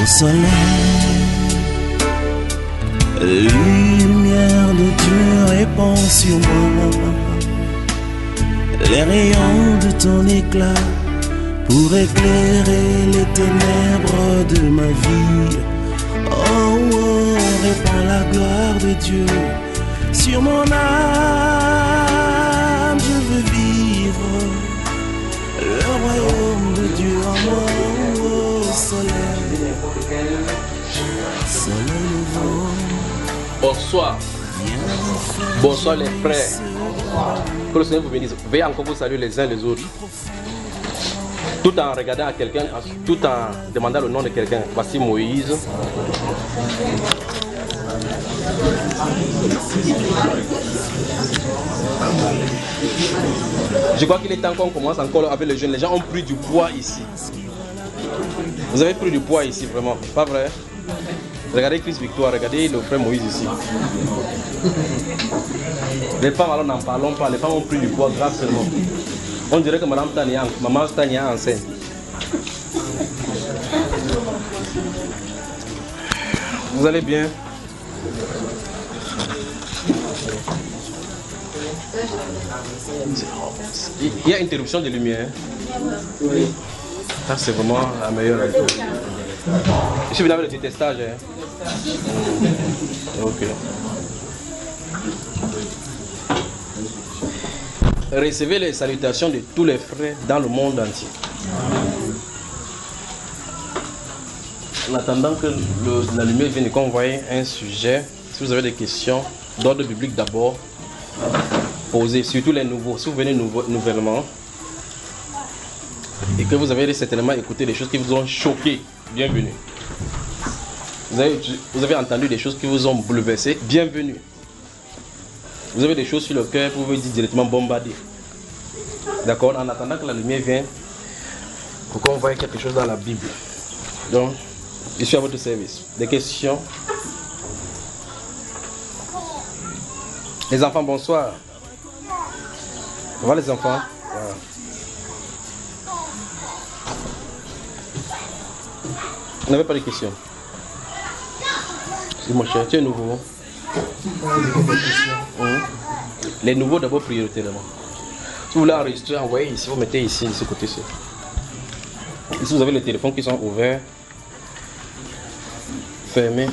soleil, lumière de Dieu répand sur moi. Les rayons de ton éclat pour éclairer les ténèbres de ma vie. Oh, oh, répand la gloire de Dieu sur mon âme. Je veux vivre le royaume de Dieu en moi. Oh, soleil, soleil nouveau. Bonsoir. Bonsoir les frères. Que le Seigneur vous bénisse. Veuillez encore vous saluer les uns les autres. Tout en regardant à quelqu'un, tout en demandant le nom de quelqu'un. Voici Moïse. Je crois qu'il est temps qu'on commence encore avec les jeunes. Les gens ont pris du poids ici. Vous avez pris du poids ici, vraiment. Pas vrai? Regardez Chris Victoire, regardez le frère Moïse ici. Les femmes, alors n'en parlons pas. Les femmes ont pris du poids grâce seulement. On dirait que Maman Tania est enceinte. Vous allez bien? Il y a interruption de lumière. Oui. Ça c'est vraiment la meilleure. Je suis venu avec le détestage. Hein. Ok. Recevez les salutations de tous les frères dans le monde entier. En attendant que la lumière vienne et qu'on voie un sujet, si vous avez des questions d'ordre biblique d'abord, posez, surtout les nouveaux. Si vous venez nouvellement et que vous avez certainement écouté des choses qui vous ont choqué, bienvenue. Vous avez entendu des choses qui vous ont bouleversé, bienvenue. Vous avez des choses sur le cœur, vous pouvez dire directement bombarder. D'accord? En attendant que la lumière vienne, pour qu'on voie quelque chose dans la Bible. Donc, je suis à votre service. Des questions? Les enfants, bonsoir. Ça va les enfants? Voilà. Vous n'avez pas de questions? C'est mon cher, tu es nouveau. Les nouveaux d'abord prioritairement. Si vous voulez enregistrer, envoyez ici, vous mettez ici, de ce côté-ci. Ici vous avez les téléphones qui sont ouverts, fermés.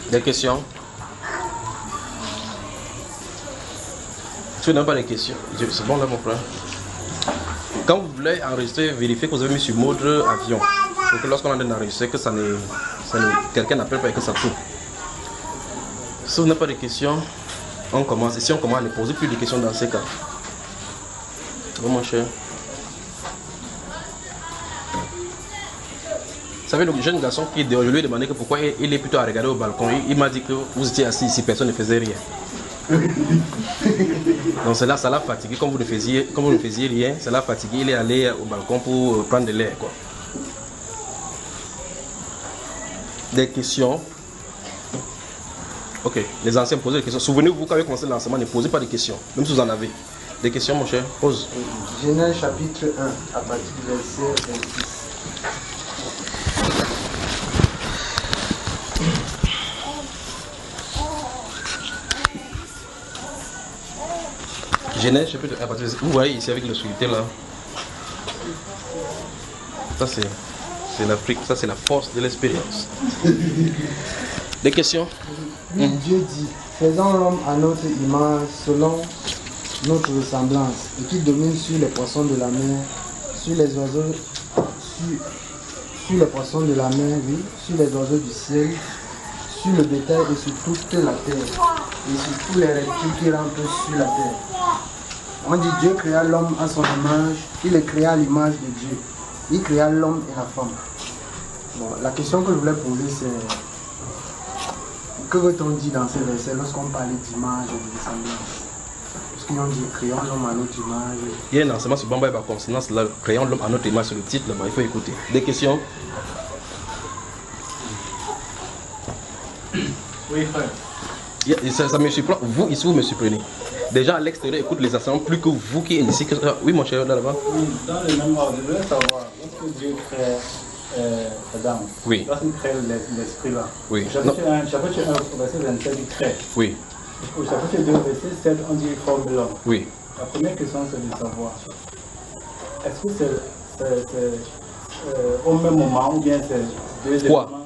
Des questions? Tu n'as pas de questions? C'est bon là mon frère. Quand vous voulez enregistrer, vérifiez que vous avez mis sur mode avion. Pour que lorsqu'on est en train d'enregistrer, que quelqu'un n'appelle pas et que ça tourne. Si vous n'avez pas de questions, on commence. Et si on commence à ne poser plus de questions dans ces cas. Bon mon cher. Vous savez, le jeune garçon qui est dehors, je lui ai demandé que pourquoi il est plutôt à regarder au balcon. Il m'a dit que vous étiez assis ici, personne ne faisait rien. Donc cela, ça l'a fatigué. Comme vous ne faisiez rien, ça l'a fatigué. Il est allé au balcon pour prendre de l'air, quoi. Des questions? Ok, les anciens posez des questions. Souvenez-vous, quand vous avez commencé le lancement, ne posez pas de questions, même si vous en avez. Des questions, mon cher? Pose. Genèse chapitre 1, à partir du verset 26. Genèse chapitre 1, à partir de... Vous voyez ici avec le sous-titre là. Ça c'est l'Afrique, ça c'est la force de l'expérience. Des questions? Oui, Dieu dit, faisons l'homme à notre image, selon notre ressemblance, et qu'il domine sur les poissons de la mer, sur les oiseaux, sur les poissons de la mer, oui, sur les oiseaux du ciel, sur le bétail et sur toute la terre, et sur tous les reptiles qui rampent sur la terre. On dit Dieu créa l'homme à son image, il le créa à l'image de Dieu. Il créa l'homme et la femme. Bon, la question que je voulais poser c'est, que veut-on dire dans ces versets lorsqu'on parlait d'image et de ressemblance? Parce qu'ils ont dit créons l'homme à notre image. Il y a un enseignement sur Bamba et par consonance, là, créons l'homme à notre image sur le titre, là-bas, il faut écouter. Des questions? Oui, frère. Ça me surprend, vous ici vous me surprenez. Des gens à l'extérieur écoutent les enseignements plus que vous qui êtes ici. Oui, mon cher, là-bas. Oui, dans le même ordre, je voulais savoir, lorsque Dieu crée Adam, oui. Lorsqu'il crée l'esprit là, oui. chapitre 1, verset 27, il crée. Oui. Au chapitre 2, verset 7, on dit qu'il forme l'homme. Oui. La première question, c'est de savoir, est-ce que c'est au même moment ou bien c'est deux quoi éléments?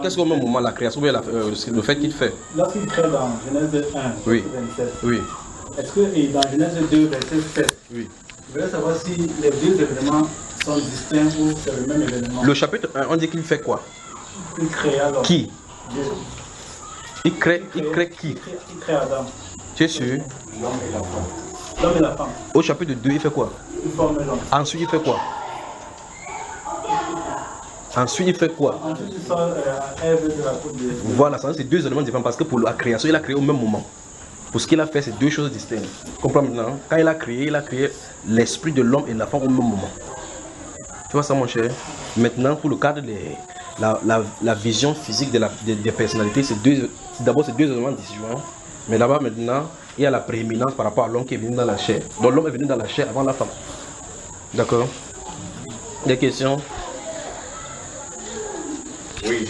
Qu'est-ce qu'au même moment la création, ou bien le fait qu'il fait? Lorsqu'il crée dans Genèse 1, oui. verset 27, oui. Est-ce que dans Genèse 2, verset 7, oui. je voulais savoir si les deux événements sont distincts ou c'est le même événement? Le chapitre 1, on dit qu'il fait quoi? Il crée alors. Qui? Dieu. Il crée qui? Il crée Adam. Tu es sûr? L'homme et la femme. L'homme et la femme. Au chapitre 2, il fait quoi? Il forme l'homme. Ensuite, il fait quoi? Ensuite, il fait quoi? Ensuite, il sort Ève de la côte de... Voilà, ça c'est deux éléments différents parce que pour la création, il a créé au même moment. Pour ce qu'il a fait, c'est deux choses distinctes. Comprends maintenant? Quand il a créé l'esprit de l'homme et de la femme au même moment. Tu vois ça, mon cher? Maintenant, pour le cadre de la vision physique des personnalités, d'abord c'est deux éléments différents. Mais là-bas, maintenant, il y a la prééminence par rapport à l'homme qui est venu dans la chair. Donc l'homme est venu dans la chair avant la femme. D'accord? Des questions? Oui,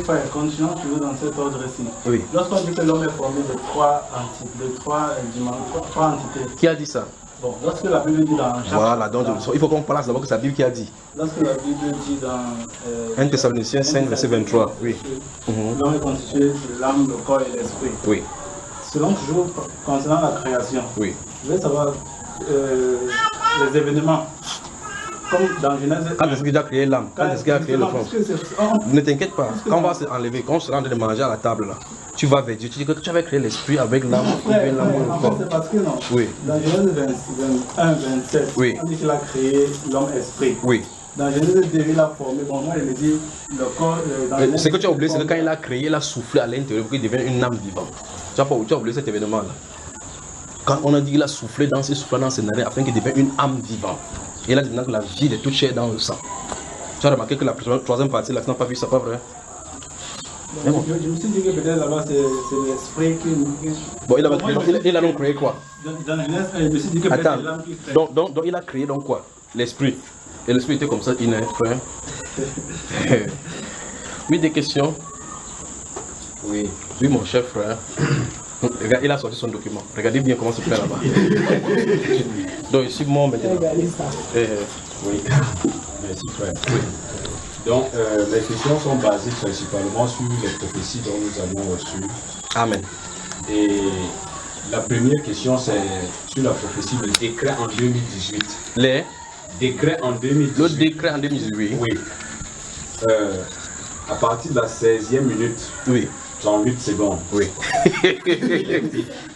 frère, continuons toujours dans cet ordre-ci. Oui. Lorsqu'on dit que l'homme est formé de trois entités. Qui a dit ça? Bon, lorsque la Bible dit dans... Voilà, donc il faut qu'on place d'abord que c'est la Bible qui a dit. Lorsque la Bible dit dans... 1 Thessaloniciens 5, verset 23. Oui. L'homme est constitué de l'âme, le corps et l'esprit. Oui. Selon toujours, concernant la création, oui. Je veux savoir les événements. Comme dans Genèse 1. Quand est-ce qu'il a créé l'âme? Quand est-ce qu'il a créé le fond? Ne t'inquiète pas. Quand on va s'enlever, quand on se rend de manger à la table, là, tu vas vers Dieu. Tu dis que tu avais créé l'esprit avec l'âme ou bien l'âme ou le corps. C'est parce que non. Oui. Dans Genèse 21, 27, oui. On dit qu'il a créé l'homme esprit. Oui. Dans Genèse 2, il a formé. Bon, moi, je me dis, le corps. Ce que tu as oublié, c'est que quand il a créé, il a soufflé à l'intérieur pour qu'il devienne une âme vivante. Tu as oublié cet événement-là. Quand on a dit qu'il a soufflé dans ses narines afin qu'il devienne une âme vivante. Et là, maintenant que la vie de toute chair dans le sang. Tu as remarqué que la troisième partie, là, tu n'as pas vu ça, pas vrai? Bon. Je me suis dit que peut-être là-bas, c'est l'esprit qui... Bon, il a donc créé quoi? Dans Genèse, je me suis dit que peut-être c'est l'âme qui crée. Donc, il a créé donc quoi? L'esprit. Et l'esprit était comme ça, inerte, frère. Oui, des questions? Oui. Oui, mon cher frère. Regarde, il a sorti son document. Regardez bien comment se fait là-bas. Donc, ici, moi, maintenant. Oui. Merci, frère. Oui. Donc, les questions sont basées principalement sur les prophéties dont nous avons reçues. Amen. Et la première question, c'est sur la prophétie du décret en 2018. Les décrets en 2018. Le décret en 2018. Oui. À partir de la 16e minute. Oui. 38 secondes. Oui.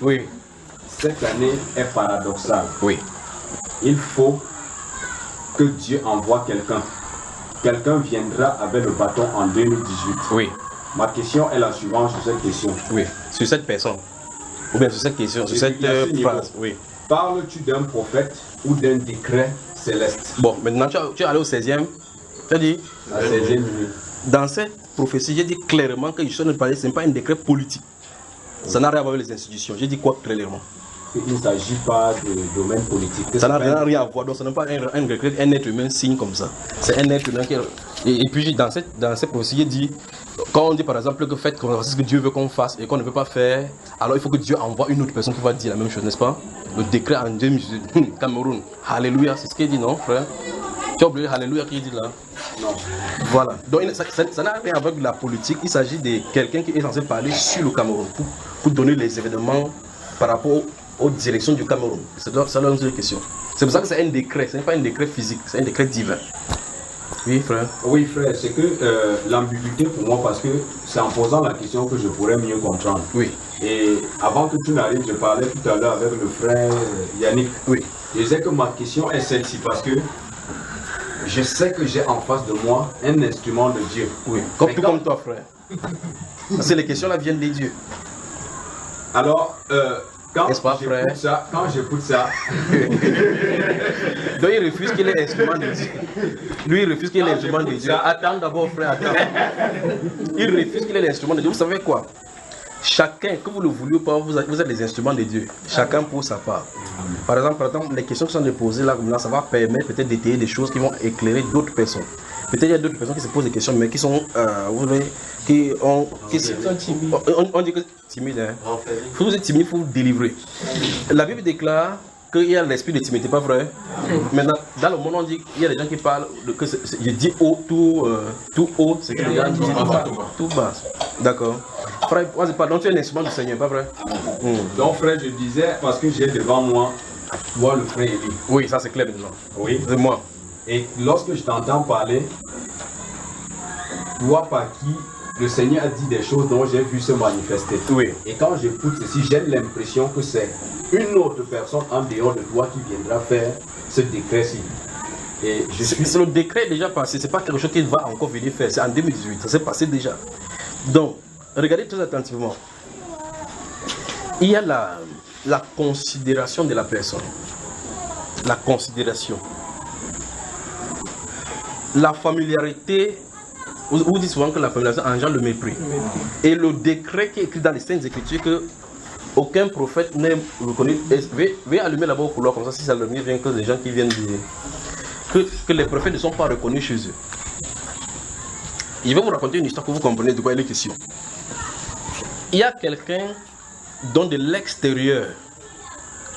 Oui. Cette année est paradoxale. Oui. Il faut que Dieu envoie quelqu'un. Quelqu'un viendra avec le bâton en 2018. Oui. Ma question est la suivante sur cette question. Oui. Sur cette personne. Ou bien sur cette question, sur cette phrase. Oui. Parles-tu d'un prophète ou d'un décret céleste? Bon, maintenant tu es allé au 16e. Tu as dit? La 16e minute. Dans cette prophétie, j'ai dit clairement que je suis en train de parler, ce n'est pas un décret politique. Ça n'a rien à voir avec les institutions. J'ai dit quoi clairement? Il ne s'agit pas de domaine politique. Ça n'a rien à voir. Donc, ce n'est pas un être humain signe comme ça. C'est un être humain qui... Et puis, dans cette prophétie, j'ai dit, quand on dit par exemple que faites ce que Dieu veut qu'on fasse et qu'on ne veut pas faire, alors il faut que Dieu envoie une autre personne qui va dire la même chose, n'est-ce pas? Le décret en 2018, Cameroun. Alléluia, c'est ce qu'il dit, non, frère? Tu as oublié Alléluia qui dit là? Non. Voilà. Donc ça n'a rien à voir avec la politique. Il s'agit de quelqu'un qui est censé parler sur le Cameroun pour donner les événements par rapport aux directions du Cameroun. C'est la seule question. C'est pour ça que c'est un décret. Ce n'est pas un décret physique, c'est un décret divin. Oui, frère. Oui, frère. C'est que l'ambiguïté pour moi, parce que c'est en posant la question que je pourrais mieux comprendre. Oui. Et avant que tu n'arrives, je parlais tout à l'heure avec le frère Yannick. Oui. Je disais que ma question est celle-ci parce que je sais que j'ai en face de moi un instrument de Dieu. Oui. Comme toi, frère. Parce que les questions là viennent des dieux. Alors, quand j'écoute ça, donc il refuse qu'il ait l'instrument de Dieu. Lui, il refuse qu'il ait l'instrument de Dieu. Attends d'abord, frère, attends. Il refuse qu'il ait l'instrument de Dieu. Vous savez quoi? chacun, que vous le vouliez ou pas, vous êtes les instruments de Dieu. Chacun pour sa part. Par exemple, les questions qui sont déposées là, comme là, ça va permettre peut-être d'étayer des choses qui vont éclairer d'autres personnes. Peut-être il y a d'autres personnes qui se posent des questions, mais qui sont, vous voyez, qui sont timides. On dit que timide, hein. Il faut vous être timide, il faut vous délivrer. La Bible déclare qu'il y a l'esprit de timidité, pas vrai? Maintenant, dans le monde, on dit qu'il y a des gens qui parlent, je dis haut, tout haut, c'est que les gens disent tout bas. D'accord. Frère, donc tu es un instrument du Seigneur, pas vrai? Donc frère, je disais, parce que j'ai devant moi, toi le frère Élie. Oui, ça c'est clair maintenant. Oui. C'est moi. Et lorsque je t'entends parler, toi par qui le Seigneur a dit des choses dont j'ai vu se manifester. Oui. Et quand j'écoute ceci, j'ai l'impression que c'est une autre personne en dehors de toi qui viendra faire ce décret-ci. Et je suis... C'est le décret déjà passé, c'est pas quelque chose qu'il va encore venir faire, c'est en 2018, ça s'est passé déjà. Donc, regardez très attentivement. Il y a la considération de la personne. La considération. La familiarité, vous dites souvent que la familiarité engendre le mépris. Et le décret qui est écrit dans les Saintes Écritures que aucun prophète n'est reconnu. Veuillez allumer là-bas au couloir comme ça, si ça le mieux vient que les gens qui viennent dire que les prophètes ne sont pas reconnus chez eux. Je vais vous raconter une histoire que vous comprenez de quoi il est question. Il y a quelqu'un dont de l'extérieur,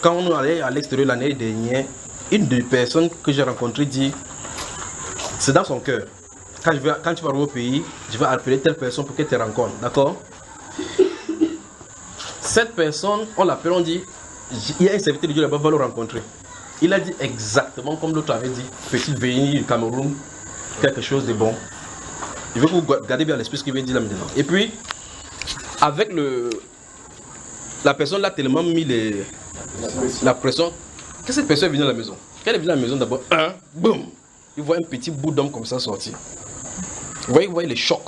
quand on allait à l'extérieur l'année dernière, une des personnes que j'ai rencontrées dit, c'est dans son cœur. Quand tu vas arriver au pays, je vais appeler telle personne pour qu'elle te rencontre. D'accord? Cette personne, on l'appelle, on dit, il y a un serviteur de Dieu là-bas, va le rencontrer. Il a dit exactement comme l'autre avait dit, petit venir du Cameroun, quelque chose de bon. Je veux que vous gardez bien l'esprit ce qu'il vient dire là maintenant. Et puis, avec la personne l'a tellement mis la pression, que cette personne est venue à la maison. Quand elle est venue à la maison d'abord, boum, il voit un petit bout d'homme comme ça sortir. Vous voyez les chocs.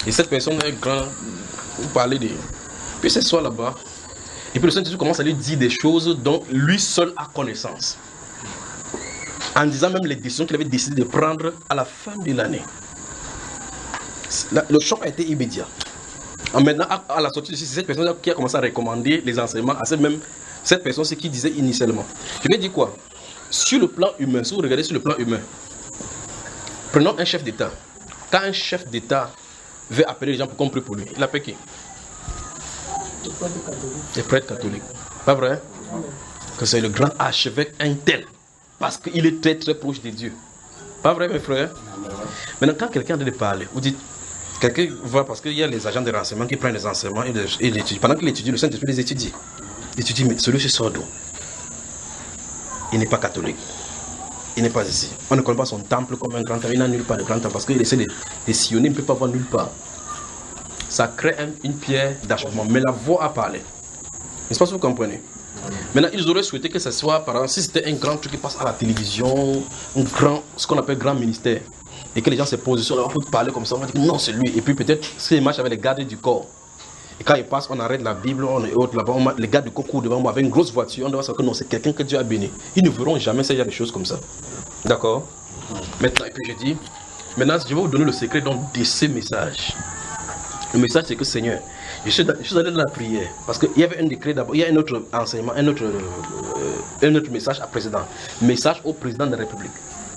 Et cette personne est grande, vous parlez de... Puis c'est soit là-bas. Et puis le Saint-Esprit commence à lui dire des choses dont lui seul a connaissance. En disant même les décisions qu'il avait décidé de prendre à la fin de l'année. Le choc a été immédiat. Maintenant, à la sortie de ceci, c'est cette personne qui a commencé à recommander les enseignements à cette personne, c'est qui disait initialement. Je lui ai dit quoi? Sur le plan humain, si vous regardez sur le plan humain, prenons un chef d'État. Quand un chef d'État veut appeler les gens pour qu'on prie pour lui, il appelle qui? Les prêtres catholiques. Pas vrai? Que c'est le grand archevêque un tel. Parce qu'il est très très proche de Dieu. Pas vrai mes frères? Maintenant quand quelqu'un a de parler, vous dites, quelqu'un va parce qu'il y a les agents de renseignement qui prennent les enseignements et l'étudient. Pendant qu'il étudie, le Saint-Esprit les étudie. Il étudie, mais celui-ci sort d'où? Il n'est pas catholique. Il n'est pas ici. On ne connaît pas son temple comme un grand temple. Il n'a nulle part de grand temple parce qu'il essaie de sillonner, il ne peut pas voir nulle part. Ça crée une pierre d'achoppement. Mais la voix a parlé. N'est-ce pas si vous comprenez? Maintenant, ils auraient souhaité que ce soit, par exemple, si c'était un grand truc qui passe à la télévision, ce qu'on appelle grand ministère, et que les gens se positionnent, on peut parler comme ça, on va dire non, c'est lui. Et puis peut-être, s'il marche avec les gardes du corps, et quand il passe, on arrête la Bible, on est autre là-bas, les gardes du corps courent devant moi avec une grosse voiture, on doit savoir que non, c'est quelqu'un que Dieu a béni. Ils ne verront jamais ça, il y a des choses comme ça. D'accord? Maintenant, et puis je dis, maintenant, je vais vous donner le secret donc, de ces messages. Le message, c'est que Seigneur, je suis allé dans la prière, parce qu'il y avait un décret d'abord, il y a un autre enseignement, un autre message à président. Message au président de la République.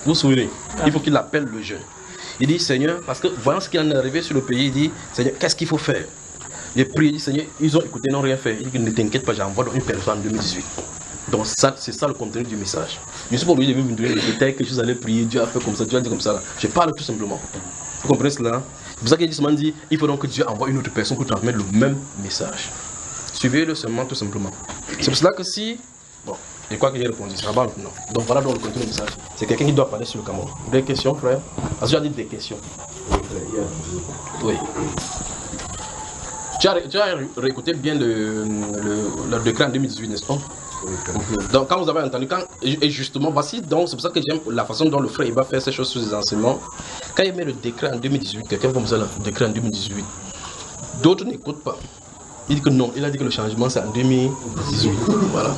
Vous vous souvenez? Il faut qu'il appelle le jeune. Il dit, Seigneur, parce que voyant ce qui en est arrivé sur le pays, il dit, Seigneur, qu'est-ce qu'il faut faire? J'ai prié, il dit, Seigneur, ils ont écouté, ils n'ont rien fait. Il dit, ne t'inquiète pas, j'envoie une personne en 2018. Donc ça, c'est ça le contenu du message. Je suis pas obligé de vous donner les détails que je suis allé prier, Dieu a fait comme ça, Dieu a dit comme ça. Là. Je parle tout simplement. Vous comprenez cela? C'est pour ça qu'il dit, il faut donc que Dieu envoie une autre personne pour transmettre le même message. Suivez-le seulement tout simplement. C'est pour cela que si... Bon, je crois que j'ai répondu, ça va maintenant. Donc voilà donc le contenu du message. C'est quelqu'un qui doit parler sur le Cameroun. Des questions, frère? Parce que j'ai dit des questions. Oui. Tu as réécouté bien le décret en 2018, n'est-ce pas? Donc quand vous avez entendu, et justement, voici donc, c'est pour ça que j'aime la façon dont le frère il va faire ces choses sur les enseignements. Quand il met le décret en 2018, quelqu'un comme ça, le décret en 2018, d'autres n'écoutent pas. Il dit que non, il a dit que le changement c'est en 2018. Voilà.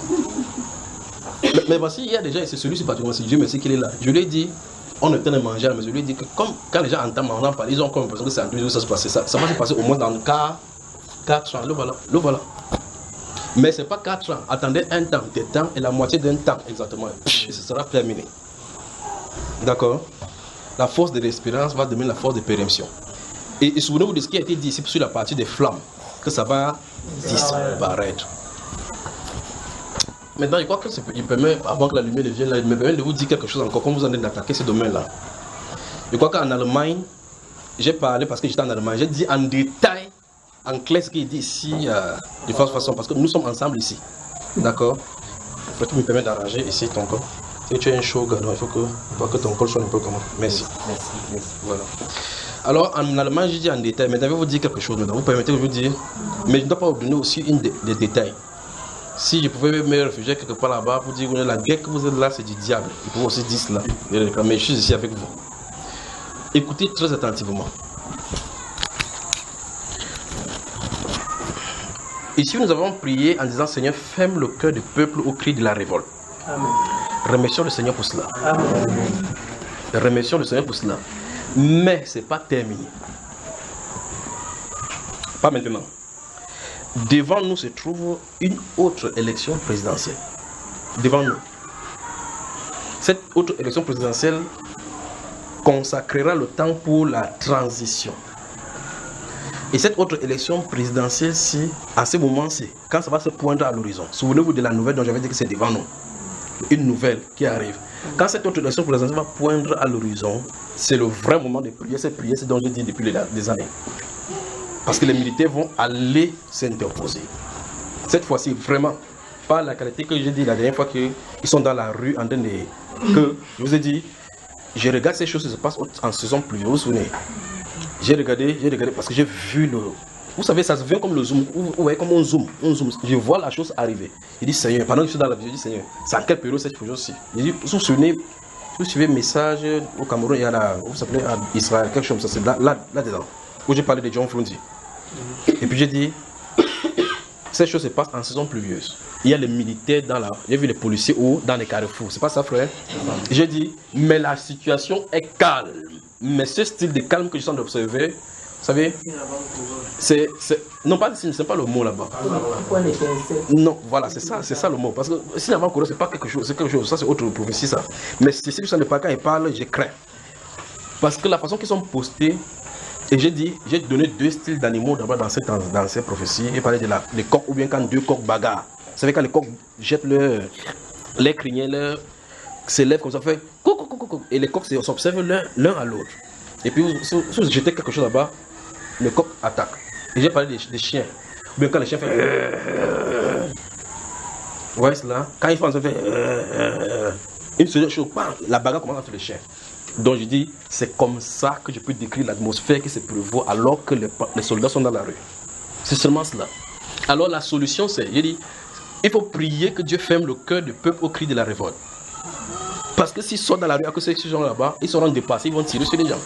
Mais voici, il y a déjà, et c'est celui-ci particulièrement, Dieu merci qu'il est là. Je lui ai dit, on est en train de manger, mais je lui ai dit que comme quand les gens entendent parler, ils ont comme l'impression que c'est en 2018 que ça se passe. Ça va se passer au moins dans le cas 4 ans, le voilà, le voilà. Mais ce n'est pas 4 ans. Attendez un temps, des temps et la moitié d'un temps exactement. Et ce sera terminé. D'accord? La force de l'espérance va devenir la force de péremption. Et souvenez-vous de ce qui a été dit ici sur la partie des flammes, que ça va disparaître. Maintenant, je crois que il permet, avant que la lumière ne vienne là, il me permet de vous dire quelque chose encore, comme vous en êtes d'attaquer ce domaine-là. Je crois qu'en Allemagne, j'ai parlé parce que j'étais en Allemagne, j'ai dit en détail, en clair, ce qui est dit ici, de façon, parce que nous sommes ensemble ici. D'accord? Il faut que tu me permettes d'arranger ici ton corps. Si tu es un show, il faut que ton col soit un peu comme. Merci. Merci. Voilà. Alors, en Allemagne, j'ai dit en détail, mais je vais vous dire quelque chose maintenant. Vous permettez de vous dire, mais je ne dois pas vous donner aussi des détails. Si je pouvais me réfugier quelque part là-bas pour dire que la guerre que vous êtes là, c'est du diable. Il faut aussi dire cela. Mais je suis ici avec vous. Écoutez très attentivement. Ici, nous avons prié en disant, Seigneur, ferme le cœur du peuple au cri de la révolte. Amen. Remercions le Seigneur pour cela. Amen. Remercions le Seigneur pour cela. Mais ce n'est pas terminé. Pas maintenant. Devant nous se trouve une autre élection présidentielle. Devant nous. Cette autre élection présidentielle consacrera le temps pour la transition. Et cette autre élection présidentielle, à ce moment-ci, quand ça va se poindre à l'horizon, souvenez-vous de la nouvelle dont j'avais dit que c'est devant nous. Une nouvelle qui arrive. Quand cette autre élection présidentielle va poindre à l'horizon, c'est le vrai moment de prier. Cette prière, c'est dont j'ai dit depuis des années. Parce que les militaires vont aller s'interposer. Cette fois-ci, vraiment, pas la qualité que j'ai dit la dernière fois qu'ils sont dans la rue en train de... Que je vous ai dit, je regarde ces choses qui se passent en saison pluvieuse, vous vous souvenez? J'ai regardé parce que j'ai vu le... Vous savez, ça se vient comme le zoom. Vous voyez comme on zoom. Je vois la chose arriver. Il dit, Seigneur, pendant que je suis dans la vie, je dis, Seigneur, c'est en quelle période cette chose-ci? Il dit, vous vous souvenez, vous suivez le message au Cameroun, il y a là, vous s'appelez Israël, quelque chose comme ça, c'est là-dedans, où j'ai parlé de John Frundi. Et puis j'ai dit, cette chose se passe en saison pluvieuse. Il y a les militaires dans la... J'ai vu les policiers dans les carrefours. C'est pas ça, frère? J'ai dit, mais la situation est calme. Mais ce style de calme que je sens d'observer, vous savez, non, pas c'est pas le mot là-bas. Non, voilà, c'est ça le mot. Parce que si avant-coureur, c'est pas quelque chose, c'est quelque chose. Ça, c'est autre prophétie, ça. Mais c'est ce que je sens de pas quand ils parlent, je crains. Parce que la façon qu'ils sont postés, et j'ai dit, j'ai donné 2 styles d'animaux d'abord dans ces prophéties. J'ai parlé de les coqs, ou bien quand 2 coqs bagarrent. Vous savez, quand les coqs jettent les criniers, s'élèvent comme ça, fait coucou, coucou, et les coqs s'observent l'un à l'autre. Et puis, si vous jetez quelque chose là-bas, le coq attaque. Et j'ai parlé des chiens. Ou bien quand les chiens font... Vous voyez cela? Quand ils font ça, une seule chose, la bagarre commence entre les chiens. Donc je dis, c'est comme ça que je peux décrire l'atmosphère qui se prévaut alors que les soldats sont dans la rue. C'est seulement cela. Alors la solution c'est, j'ai dit, il faut prier que Dieu ferme le cœur du peuple au cri de la révolte. Parce que s'ils sont dans la rue, à cause de ces gens là-bas, ils seront dépassés, ils vont tirer sur les gens.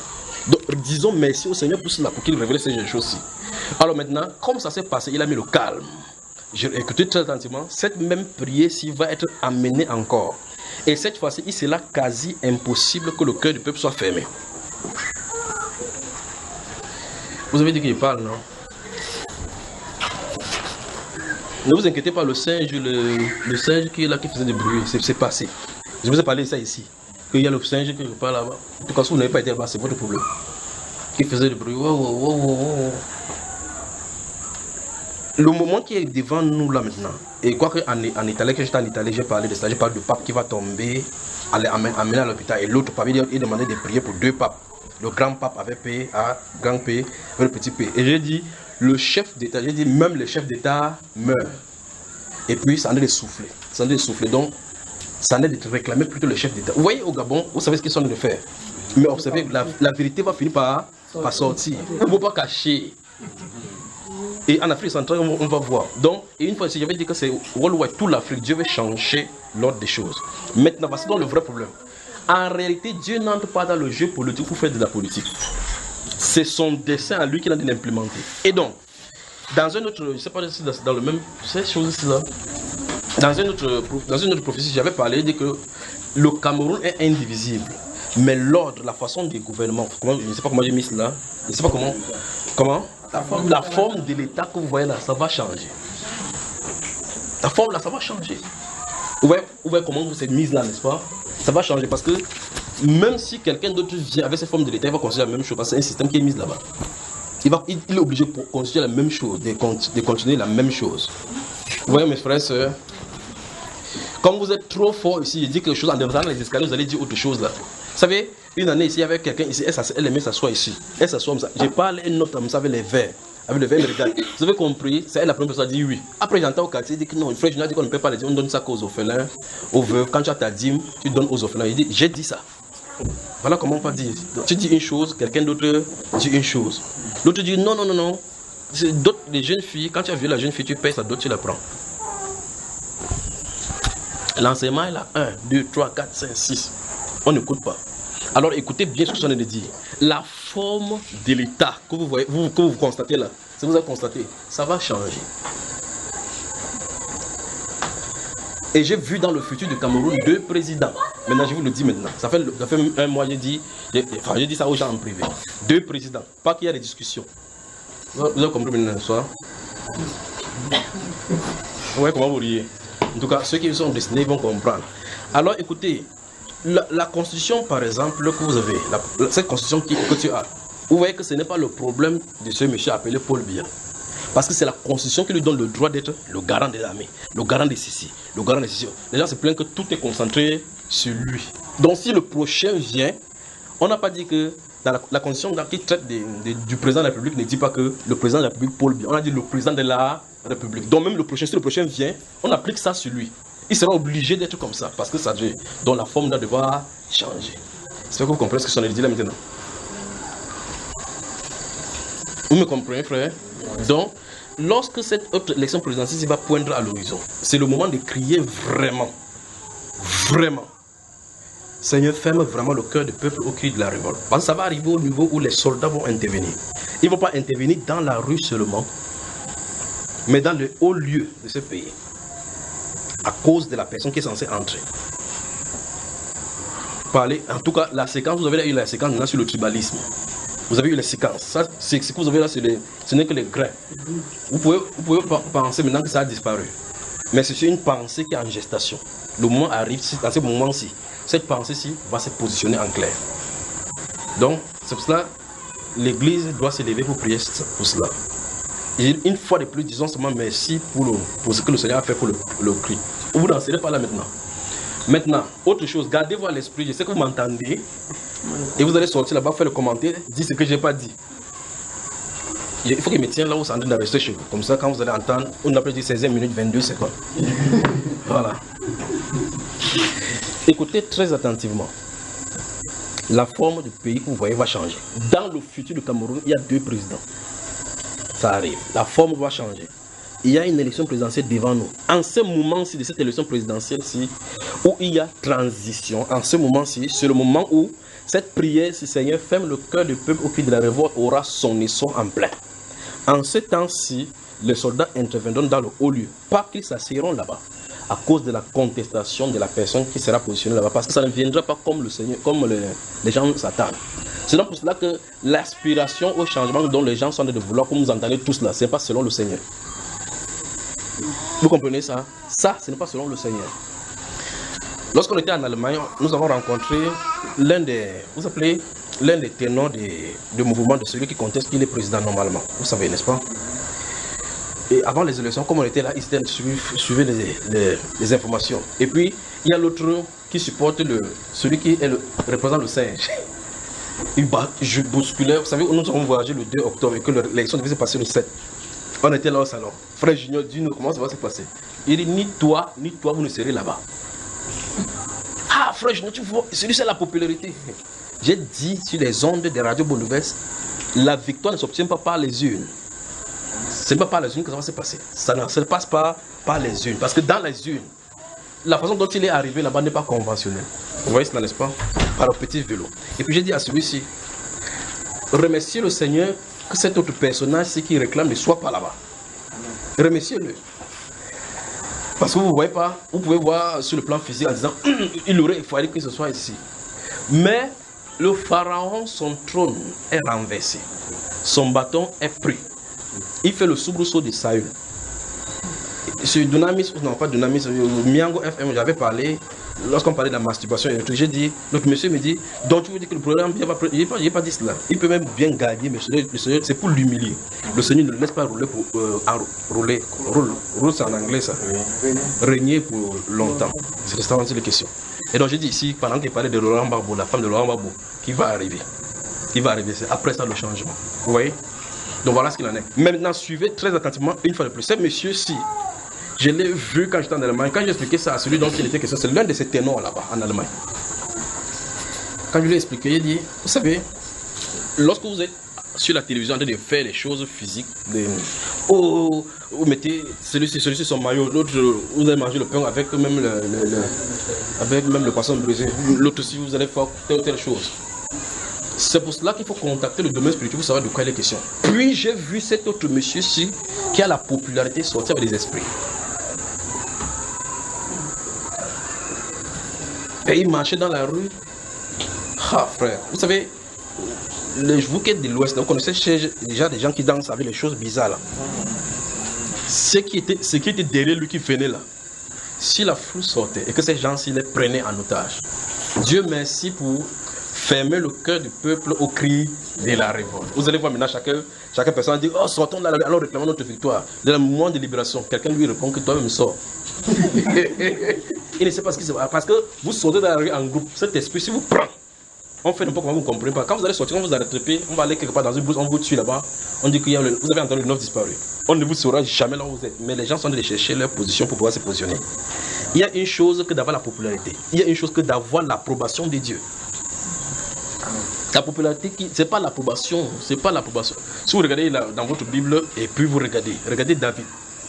Donc disons merci au Seigneur pour cela, pour qu'il révèle ces choses-ci. Alors maintenant, comme ça s'est passé, il a mis le calme. J'ai écouté très attentivement, cette même prière-ci va être amenée encore. Et cette fois-ci, il sera quasi impossible que le cœur du peuple soit fermé. Vous avez dit qu'il parle, non? Ne vous inquiétez pas, le singe qui est là, qui faisait du bruit, c'est passé. Je vous ai parlé de ça ici. Qu'il y a le singe qui parle là-bas. En tout cas, si vous n'avez pas été là-bas, c'est votre problème. Qui faisait du bruit. Le moment qui est devant nous là maintenant, et quoi qu'en Italie, quand j'étais en Italie, j'ai parlé de ça, j'ai parlé du pape qui va tomber, amené à l'hôpital, et l'autre pape, il demandait de prier pour 2 papes. Le grand pape avait payé à grand P, le petit P. Et j'ai dit, le chef d'État, j'ai dit, même le chef d'État meurt. Et puis, ça en est de souffler. Donc, ça en est de réclamer plutôt le chef d'État. Vous voyez au Gabon, vous savez ce qu'ils sont en train de faire. Mais observez, la vérité va finir par sortir. Il ne faut pas cacher. Et en Afrique centrale, on va voir. Donc, et une fois, j'avais dit que c'est worldwide, toute l'Afrique, Dieu veut changer l'ordre des choses. Maintenant, voici donc le vrai problème. En réalité, Dieu n'entre pas dans le jeu politique pour faire de la politique. C'est son dessein à lui qu'il a dû l'implémenter. Et donc, dans un autre, je ne sais pas si dans le même, ces choses-là, dans une autre prophétie, j'avais parlé de que le Cameroun est indivisible. Mais l'ordre, la façon du gouvernement, je ne sais pas comment j'ai mis cela, je ne sais pas comment La forme de l'État que vous voyez là, ça va changer. La forme là, ça va changer. Vous voyez comment vous êtes mise là, n'est-ce pas? Ça va changer parce que même si quelqu'un d'autre vient avec cette forme de l'État, il va considérer la même chose parce que c'est un système qui est mis là-bas. Il est obligé de considérer la même chose, de continuer la même chose. Vous voyez mes frères et sœurs, comme vous êtes trop fort ici, il dit quelque chose en descendant les escaliers, vous allez dire autre chose là. Vous savez, une année ici, avec quelqu'un ici, elle aimait s'asseoir ici. Elle s'assoit comme ça. Je parle une autre comme ça avec les verres. Avec le verre, elle regarde. Vous avez compris? C'est elle la première personne qui dit oui. Après, j'entends au quartier, il dit que non, frère, je n'ai dit qu'on ne peut pas les dire, on donne ça qu'aux orphelins, aux veuves. Quand tu as ta dîme, tu donnes aux orphelins. Il dit, j'ai dit ça. Voilà comment on va dire. Donc, tu dis une chose, quelqu'un d'autre dit une chose. L'autre dit non, non, non, non. Les jeunes filles, quand tu as vu la jeune fille, tu payes sa dot, tu la prends. L'enseignement est là 1, 2, 3, 4, 5, 6. On n'écoute pas. Alors écoutez bien ce que je viens de dire. La forme de l'État que vous voyez, que vous constatez là, si vous avez constaté, ça va changer. Et j'ai vu dans le futur du Cameroun 2 présidents. Maintenant, je vous le dis maintenant. Ça fait un mois, j'ai dit ça aux gens en privé. 2 présidents. Pas qu'il y a des discussions. Vous avez compris maintenant, soir? Ouais, comment vous riez? En tout cas, ceux qui sont destinés vont comprendre. Alors, écoutez, la constitution, par exemple, que vous avez, cette constitution que tu as, vous voyez que ce n'est pas le problème de ce monsieur appelé Paul Biya. Parce que c'est la constitution qui lui donne le droit d'être le garant des armées, le garant des ceci, le garant des ceci. Les gens se plaignent que tout est concentré sur lui. Donc, si le prochain vient, on n'a pas dit que dans la constitution qui traite du président de la République ne dit pas que le président de la République Paul Biya. On a dit le président de la République. Donc, même le prochain, si le prochain vient, on applique ça sur lui. Il sera obligé d'être comme ça parce que ça veut. Donc la forme doit devoir changer. C'est que vous comprenez ce que je dit là maintenant. Vous me comprenez, frère? Donc, lorsque cette autre élection présidentielle va poindre à l'horizon, c'est le moment de crier vraiment. Vraiment. Seigneur, ferme vraiment le cœur du peuple au cri de la révolte. Parce que ça va arriver au niveau où les soldats vont intervenir. Ils ne vont pas intervenir dans la rue seulement, mais dans le haut lieu de ce pays. À cause de la personne qui est censée entrer. Parler, en tout cas, la séquence, vous avez eu la séquence là sur le tribalisme. Vous avez eu les séquences. Ça, c'est ce que vous avez là, ce n'est que les grains. Vous pouvez penser maintenant que ça a disparu. Mais c'est une pensée qui est en gestation. Le moment arrive, dans ce moment-ci, cette pensée-ci va se positionner en clair. Donc, c'est pour cela l'Église doit se lever pour prier pour cela. Et une fois de plus, disons seulement merci pour ce que le Seigneur a fait pour le cri. Vous n'en serez pas là maintenant. Maintenant, autre chose, gardez-vous à l'esprit. Je sais que vous m'entendez. Et vous allez sortir là-bas, faire le commentaire, dire ce que je n'ai pas dit. Il faut qu'il me tienne là où c'est en train de rester chez vous. Comme ça, quand vous allez entendre, on appelle 16 minutes 22 secondes. Voilà. Écoutez très attentivement. La forme du pays que vous voyez va changer. Dans le futur du Cameroun, il y a 2 présidents. Ça arrive. La forme va changer. Il y a une élection présidentielle devant nous. En ce moment-ci de cette élection présidentielle-ci, où il y a transition, en ce moment-ci, c'est le moment où cette prière, si Seigneur ferme le cœur du peuple au cri de la révolte, aura son essor en plein. En ce temps-ci, les soldats interviendront dans le haut lieu. Pas qu'ils s'asseyeront là-bas, à cause de la contestation de la personne qui sera positionnée là-bas. Parce que ça ne viendra pas comme le Seigneur, comme les gens s'attendent. C'est donc pour cela que l'aspiration au changement dont les gens sont en train de vouloir, comme vous entendez tous là, ce n'est pas selon le Seigneur. Vous comprenez ça? Ça, ce n'est pas selon le Seigneur. Lorsqu'on était en Allemagne, nous avons rencontré l'un des ténors du mouvement de celui qui conteste qu'il est président normalement. Vous savez, n'est-ce pas? Et avant les élections, comme on était là, ils suivaient les informations. Et puis, il y a l'autre qui supporte celui qui représente le singe. Je bousculais. Vous savez, nous avons voyagé le 2 octobre et que l'élection devait se passer le 7. On était là au salon. Frère Junior, dis-nous comment ça va se passer. Il dit, ni toi, vous ne serez là-bas. Ah, frère Junior, tu vois, c'est la popularité. J'ai dit sur les ondes des radios Bonne Nouvelle, la victoire ne s'obtient pas par les urnes. Ce n'est pas par les urnes que ça va se passer. Ça ne se passe pas par les urnes. Parce que dans les urnes, la façon dont il est arrivé là-bas n'est pas conventionnelle. Vous voyez cela, n'est-ce pas? Par le petit vélo. Et puis j'ai dit à celui-ci, remerciez le Seigneur que cet autre personnage qui réclame ne soit pas là-bas. Remerciez-le. Parce que vous ne voyez pas, vous pouvez voir sur le plan physique en disant, il faudrait que ce soit ici. Mais le pharaon, son trône est renversé. Son bâton est pris. Il fait le soubresaut de Saül. Sur Dunamis, non pas Dunamis, Miango FM, j'avais parlé, lorsqu'on parlait de la masturbation, j'ai dit, l'autre monsieur me dit, donc tu veux dire que le programme, il n'a pas dit cela. Il peut même bien gagner, mais le Seigneur, c'est pour l'humilier. Le Seigneur ne le laisse pas rouler pour rouler. Roule, c'est en anglais ça. Régner pour longtemps. C'est ça les questions. Et donc j'ai dit ici, pendant qu'il parlait de Laurent Gbagbo, la femme de Laurent Gbagbo, qui va arriver. Qui va arriver, c'est après ça le changement. Vous voyez? Donc voilà ce qu'il en est. Maintenant, suivez très attentivement une fois de plus. Ce monsieur-ci, je l'ai vu quand j'étais en Allemagne. Quand j'ai expliqué ça à celui dont il était question, c'est l'un de ces ténors là-bas en Allemagne. Quand je lui ai expliqué, il dit, vous savez, lorsque vous êtes sur la télévision en train de faire les choses physiques, vous mettez celui-ci son maillot, l'autre, vous allez manger le pain avec même le poisson brisé, l'autre aussi vous allez faire telle ou telle chose. C'est pour cela qu'il faut contacter le domaine spirituel pour savoir de quoi il est question. Puis j'ai vu cet autre monsieur-ci qui a la popularité sortir avec des esprits. Et il marchait dans la rue. Ah frère, vous savez, vous qui êtes de l'Ouest, vous connaissez déjà des gens qui dansent avec les choses bizarres là. Ce qui était derrière lui qui venait là. Si la foule sortait et que ces gens-ci les prenaient en otage, Dieu merci pour fermer le cœur du peuple au cri de la révolte. Vous allez voir maintenant chaque personne dit, oh sortons là, alors réclamons notre victoire. Dans le moment de libération, quelqu'un lui répond que toi-même sors. Il ne sait pas ce qui se passe. Parce que vous sortez dans la rue en groupe, cet esprit, si vous prend, on fait n'importe comment, vous ne comprenez pas. Quand vous allez sortir, on vous arrête, on va aller quelque part dans une bourse, on vous tue là-bas, on dit que vous avez entendu le 9 disparu. On ne vous saura jamais là où vous êtes. Mais les gens sont allés chercher leur position pour pouvoir se positionner. Il y a une chose que d'avoir la popularité. Il y a une chose que d'avoir l'approbation de Dieu. La popularité, c'est pas l'approbation, c'est pas l'approbation. Si vous regardez dans votre Bible et puis vous regardez David,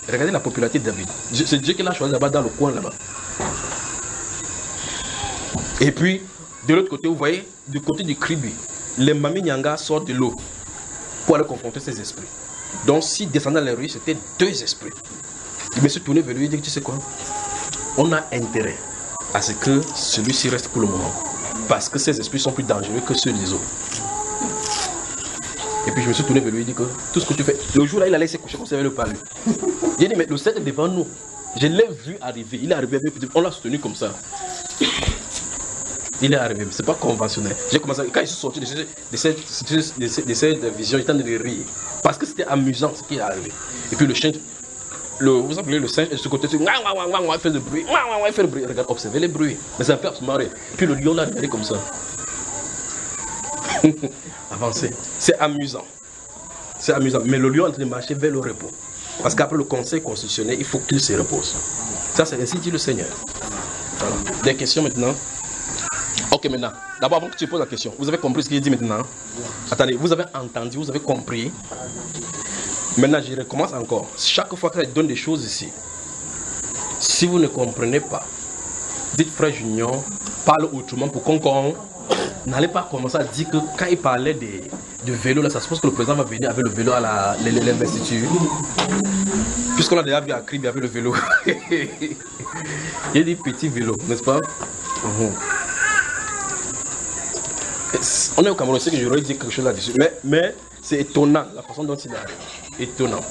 regardez la popularité de David. C'est Dieu qui l'a choisi là-bas dans le coin là-bas. Et puis de l'autre côté, vous voyez, du côté du Kribi, les Mami Nyanga sortent de l'eau pour aller confronter ces esprits. Donc s'ils descendaient dans les rues, c'était 2 esprits. Il me suis tourné vers lui et dit, tu sais quoi, on a intérêt à ce que celui-ci reste pour le moment. Parce que ces esprits sont plus dangereux que ceux des autres. Et puis je me suis tourné vers lui et dit que tout ce que tu fais, le jour là il allait se coucher, on s'est le parler. J'ai dit mais le 7 est devant nous. Je l'ai vu arriver, il est arrivé avec on l'a soutenu comme ça. Il est arrivé, c'est pas conventionnel. J'ai commencé, quand ils sont sortis de cette vision, j'étais en train de rire. Parce que c'était amusant ce qui est arrivé. Et puis le chien, vous savez, le singe de ce côté, il fait le bruit, il fait le bruit. Regarde, observez les bruits. Mais ça fait absolument rire. Puis le lion l'a regardé comme ça. Avancez. C'est amusant. C'est amusant. Mais le lion est en train de marcher vers le repos. Parce qu'après le conseil constitutionnel, il faut qu'il se repose. Ça, c'est ainsi dit le Seigneur. Voilà. Des questions maintenant. Ok, maintenant. D'abord, avant que tu poses la question, vous avez compris ce qu'il dit maintenant? Attendez, vous avez entendu, vous avez compris. Maintenant, je recommence encore. Chaque fois que je donne des choses ici, si vous ne comprenez pas, dites frère Junior, parle autrement pour qu'on n'allez pas commencer à dire que quand il parlait de vélo, là, ça suppose que le président va venir avec le vélo à l'investiture. Puisqu'on a déjà vu à Crib avec le vélo. Il y a des petits vélos, n'est-ce pas? On est au Cameroun, c'est que j'aurais dit quelque chose là-dessus. Mais c'est étonnant la façon dont il arrive. Étonnant.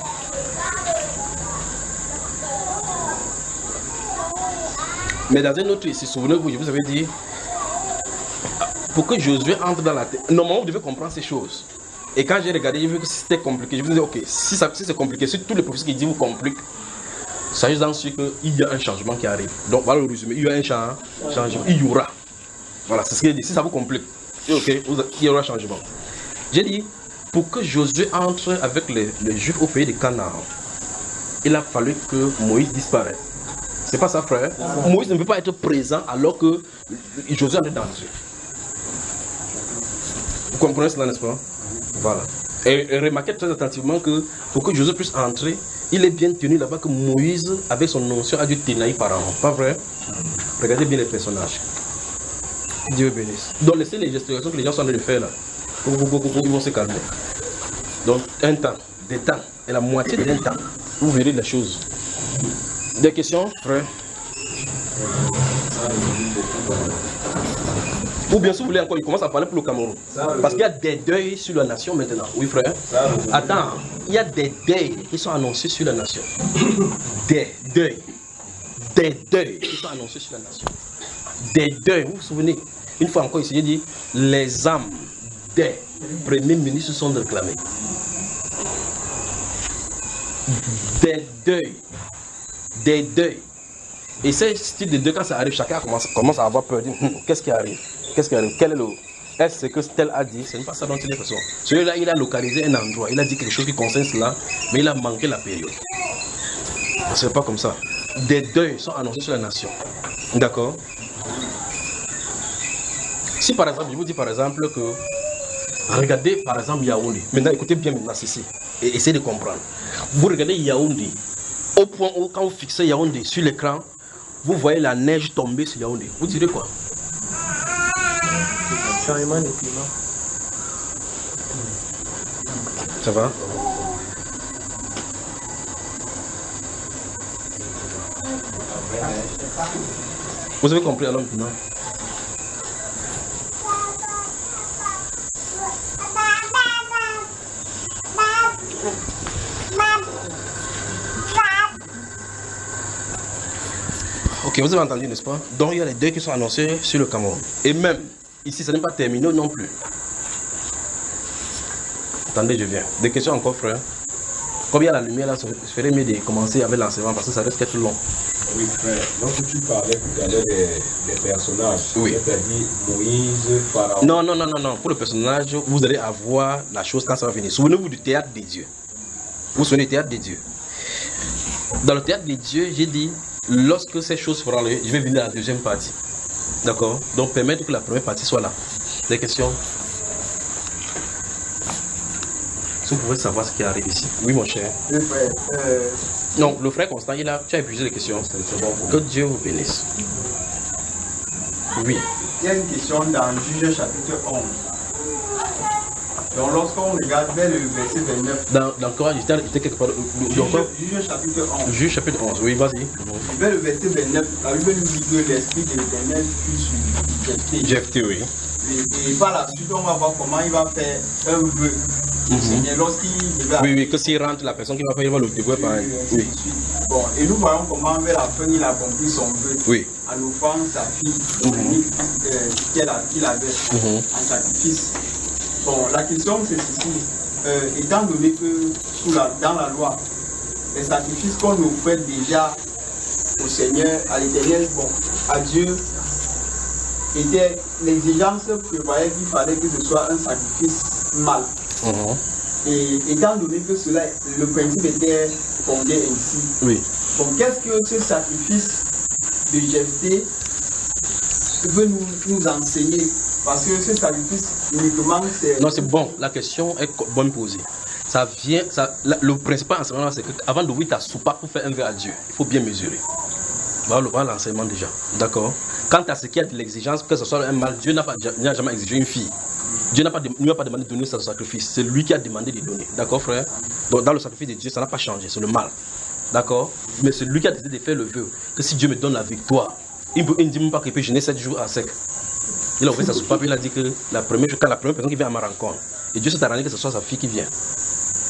Mais dans un autre ici, souvenez-vous, je vous avais dit, pour que Josué entre dans la tête, normalement vous devez comprendre ces choses. Et quand j'ai regardé, j'ai vu que c'était compliqué. Je vous ai dit, ok, si c'est compliqué, si tous les professeurs qui disent vous compliquent, sachez dans ce qu'il y a un changement qui arrive. Donc voilà le résumé, il y a un changement, il y aura. Voilà, c'est ce qu'il dit, si ça vous complique, ok, il y aura un changement. J'ai dit, pour que Josué entre avec les Juifs au pays de Canaan, il a fallu que Moïse disparaisse. C'est pas ça, frère. Moïse ne peut pas être présent alors que Josué est d'entrer. Vous comprenez cela, n'est-ce pas? Voilà. Et remarquez très attentivement que pour que Josué puisse entrer, il est bien tenu là-bas que Moïse, avec son onction, a dû ténailler Pharaon. Pas vrai? Regardez bien les personnages. Dieu bénisse. Donc laissez les gesticulations que les gens sont en train de faire là. Ils vont se calmer. Donc un temps, des temps, et la moitié d'un temps, vous verrez la chose. Des questions, frère? Ou bien si vous voulez encore, il commence à parler pour le Cameroun. Parce qu'il y a des deuils sur la nation maintenant. Oui frère. Attends, il y a des deuils qui sont annoncés sur la nation. Des deuils. Des deuils qui sont annoncés sur la nation. Des deuils, vous vous souvenez? Une fois encore, ici, j'ai dit, les âmes des premiers ministres sont réclamées. Des deuils. Des deuils. Et ce style de deuil, quand ça arrive, chacun commence à avoir peur. Qu'est-ce qui arrive? Qu'est-ce qui arrive? Quel est le... Est-ce que tel a dit? Ce n'est pas ça dont il est question. Celui-là, il a localisé un endroit. Il a dit quelque chose qui concerne cela, mais il a manqué la période. Ce n'est pas comme ça. Des deuils sont annoncés sur la nation. D'accord? Si par exemple, je vous dis par exemple que... Regardez par exemple Yaoundé. Maintenant, écoutez bien maintenant ceci. Et essayez de comprendre. Vous regardez Yaoundé. Au point où, quand vous fixez Yaoundé sur l'écran, vous voyez la neige tomber sur Yaoundé. Vous direz quoi? Changement de climat. Ça va? Vous avez compris alors maintenant? Ok, vous avez entendu, n'est-ce pas? Donc il y a les deuils qui sont annoncés sur le Cameroun. Et même, ici, ça n'est pas terminé non plus. Attendez, je viens. Des questions encore, frère? Comme il y a la lumière là, je ferais mieux de commencer avec l'enseignement parce que ça risque d'être long. Oui, frère. Donc tu parlais tout à l'heure des personnages. Oui. C'est-à-dire Moïse, Pharaon. Non. Pour le personnage, vous allez avoir la chose quand ça va venir. Souvenez-vous du théâtre des dieux. Vous vous souvenez du théâtre des dieux? Dans le théâtre des dieux, j'ai dit, lorsque ces choses feront lieu, je vais venir à la deuxième partie. D'accord? Donc permettre que la première partie soit là. Des questions? Si vous pouvez savoir ce qui arrive ici. Oui, mon cher. Le frère, Non, le frère Constant, il a, tu as épuisé les questions. C'est bon pour Que Dieu vous bénisse. Oui. Il y a une question dans Juge chapitre 11. Donc lorsqu'on regarde vers le verset 29. Dans quoi? J'étais quelque part. Juge chapitre 11. Juge chapitre 11, oui, vas-y. Vers le verset 29, la Bible nous dit que l'esprit de l'Éternel fut sur Jephthé. Jephthé, oui. Et par la suite, on va voir comment il va faire un vœu. Seigneur, lorsqu'il va. Oui, que s'il rentre, la personne qui va faire, il va le dévouer par un. Oui. Bon, et nous voyons comment vers la fin il a accompli son vœu. Oui. En offrant sa fille, qu'il avait en sacrifice. Bon, la question c'est ceci. Étant donné que dans la loi, les sacrifices qu'on offrait déjà au Seigneur, à l'Éternel, bon, à Dieu, était l'exigence prévoyait qu'il fallait que ce soit un sacrifice mâle. Et étant donné que cela, le principe était fondé ainsi. Oui. Bon, qu'est-ce que ce sacrifice de Jephthé veut nous enseigner? Parce que ce sacrifice, uniquement, c'est... Non, c'est bon. La question est bonne posée. Ça vient, le principal enseignement, c'est qu'avant d'ouvrir ta soupape pour faire un vœu à Dieu, il faut bien mesurer. Voilà l'enseignement déjà. D'accord? Quant à ce qui est de l'exigence, que ce soit un mâle, Dieu n'a jamais exigé une fille. Dieu n'a pas demandé de donner son sacrifice. C'est lui qui a demandé de donner. D'accord, frère? Donc, dans le sacrifice de Dieu, ça n'a pas changé. C'est le mâle. D'accord? Mais c'est lui qui a décidé de faire le vœu. Que si Dieu me donne la victoire, il ne dit même pas qu'il peut jeûner 7 jours à sec. Il a ouvert sa soupape, il a dit que quand la première personne qui vient à ma rencontre, et Dieu s'est arrangé que ce soit sa fille qui vient.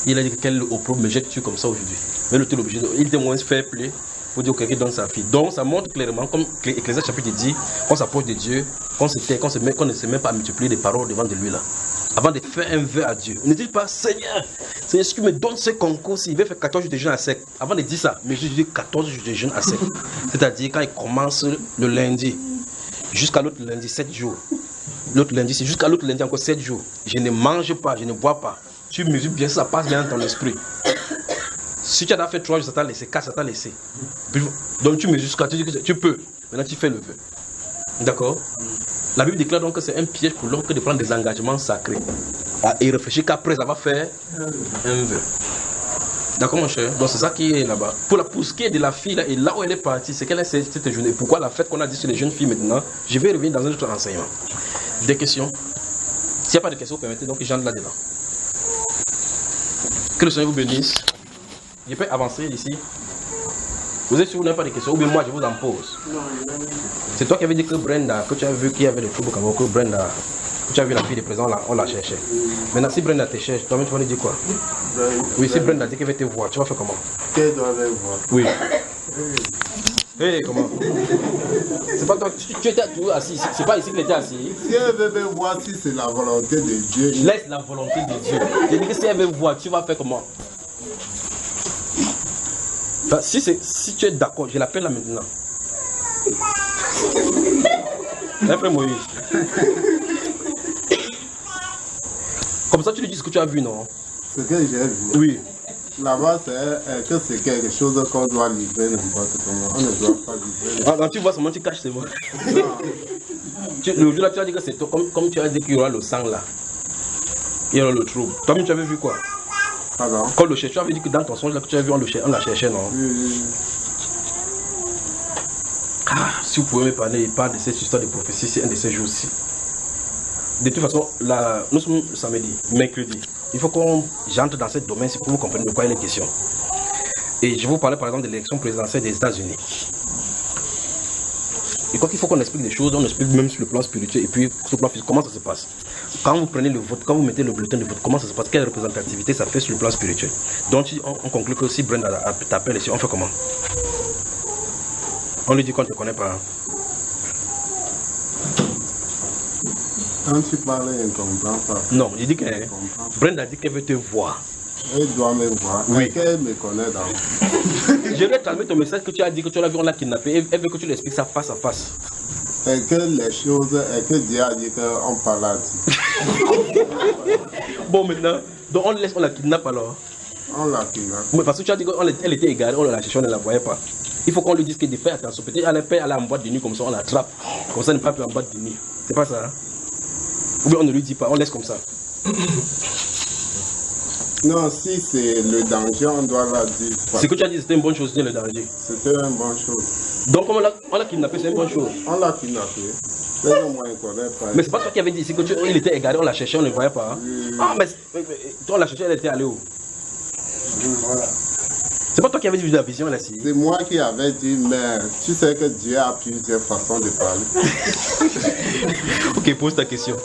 Il a dit que quel opprobre me jette-tu comme ça aujourd'hui? Mais l'autre est obligé il était moins fair play pour dire que quelqu'un donne sa fille. Donc ça montre clairement, comme Ecclésiaste chapitre dit, qu'on s'approche de Dieu, qu'on ne se met pas à multiplier des paroles devant de lui là. Avant de faire un vœu à Dieu. Ne dites pas, Seigneur, est-ce qu'il me donne ce concours s'il veut faire 14 jours de jeûne à sec? Avant de dire ça, mais je dis 14 jours de jeûne à sec. C'est-à-dire quand il commence le lundi, jusqu'à l'autre lundi, 7 jours. L'autre lundi, c'est jusqu'à l'autre lundi, encore 7 jours. Je ne mange pas, je ne bois pas. Tu mesures bien, ça passe bien dans ton esprit. Si tu as fait 3 jours, ça t'a laissé, 4, ça t'a laissé. Donc tu mesures jusqu'à, tu dis que tu peux. Maintenant, tu fais le vœu. D'accord? La Bible déclare donc que c'est un piège pour l'homme que de prendre des engagements sacrés. Et réfléchir qu'après avoir fait un vœu. D'accord, mon cher? Donc c'est ça qui est là-bas. Pour ce qui est de la fille, là, et là où elle est partie, c'est qu'elle a cette journée. Pourquoi la fête qu'on a dit sur les jeunes filles maintenant? Je vais revenir dans un autre enseignement. Des questions? S'il n'y a pas de questions, permettez donc que j'entre là-dedans. Que le Seigneur vous bénisse. Je peux avancer d'ici. Vous êtes sûr que vous n'avez pas de questions? Ou bien moi je vous en pose? C'est toi qui avais dit que Brenda, que tu as vu qu'il y avait le trouble comme que Brenda, que tu as vu la fille de présent, on la cherchait. Maintenant, si Brenda te cherche, toi-même tu vas lui dire quoi? Oui, si Brenda dit qu'elle va te voir, tu vas faire comment? Qu'elle doit aller voir. Oui. Hé, comment? C'est pas toi, tu étais toujours assis, c'est pas ici qu'il était assis. Si elle veut me voir, si c'est la volonté de Dieu. Laisse la volonté de Dieu. Je dis que si elle veut voir, tu vas faire comment? Enfin, si tu es d'accord, je l'appelle là maintenant. Frère Moïse. Comme ça, tu lui dis ce que tu as vu, non? Ce que j'ai vu. Oui. Là-bas, c'est quelque chose qu'on doit livrer n'importe comment. On ne doit pas livrer. Ah, quand tu vois seulement, tu caches, c'est moi. Le jour là, tu as dit que c'est toi, comme tu as dit qu'il y aura le sang là. Il y aura le trouble. Toi-même, tu avais vu quoi? Pardon? Quand le chercheur, tu avais dit que dans ton songe là que tu as vu, on la cherchait, non? Oui. Ah, si vous pouvez me parler de cette histoire de prophétie, c'est un de ces jours-ci. De toute façon, là, nous sommes samedi, mercredi. Il faut qu'on j'entre dans ce domaine pour que vous compreniez de quoi il est question. Et je vais vous parler par exemple de l'élection présidentielle des États-Unis. Et quoi qu'il faut qu'on explique des choses, on explique même sur le plan spirituel et puis sur le plan physique, comment ça se passe. Quand vous prenez le vote, quand vous mettez le bulletin de vote, comment ça se passe, quelle représentativité ça fait sur le plan spirituel. Donc on conclut que si Brenda t'appelle ici, on fait comment? On lui dit qu'on ne te connaît pas. Quand tu parles, elle ne comprend pas. Non, je dis que Brenda dit qu'elle veut te voir. Elle doit me voir. Oui. Qu'elle me connaît d'abord. Je vais calmer ton message que tu as dit que tu l'as vu, on l'a kidnappé. Elle veut que tu lui expliques ça face à face. Et que les choses, et que Dieu a dit qu'on parle à Dieu. Bon, maintenant, donc on la kidnappe alors. On l'a kidnappé. Mais parce que tu as dit qu'elle était égarée, on la cherchait, on ne la voyait pas. Il faut qu'on lui dise que de faire attention. Peut-être elle est en boîte de nuit comme ça, on l'attrape. Comme ça, elle n'est pas plus en boîte de nuit. C'est pas ça, hein? Ou bien on ne lui dit pas, on laisse comme ça. Non, si c'est le danger, on doit la dire. Ce que tu as dit, c'était une bonne chose, c'était le danger. C'était une bonne chose. Donc, comme on l'a kidnappé, c'est une bonne chose. On l'a kidnappé. C'est au moins qu'on connaît pas. Mais c'est pas toi qui avais dit ici qu'il était égaré, on l'a cherché, on ne le voyait pas. Hein? Ah, mais toi, on l'a cherché, elle était allée où? Voilà. C'est pas toi qui avais vu la vision là-ci. C'est moi qui avais dit, mais tu sais que Dieu a plusieurs façons de parler. Ok, pose ta question.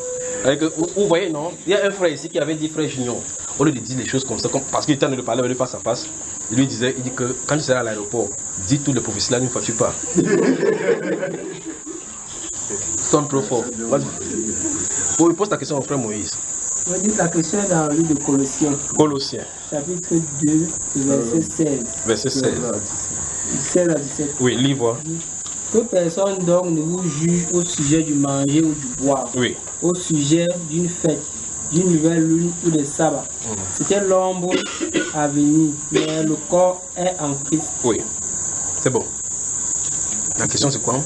Vous voyez, non? Il y a un frère ici qui avait dit, frère Junior, au lieu de dire les choses comme ça, parce qu'il était en train de parler avec lui face à face, il lui disait, il dit que quand tu seras à l'aéroport, dis toutes les prophéties là une fois que tu pars. Sonne trop fort. Vas-y. Pose ta question au frère Moïse. On dit la question est dans le livre de Colossiens. Colossiens. Chapitre 2, verset 16. Verset 16. 16 à 17. Oui, livre. Que personne donc ne vous juge au sujet du manger ou du boire. Oui. Au sujet d'une fête, d'une nouvelle lune ou des sabbats. C'était l'ombre à venir, mais le corps est en Christ. Oui. C'est bon. La question c'est quoi?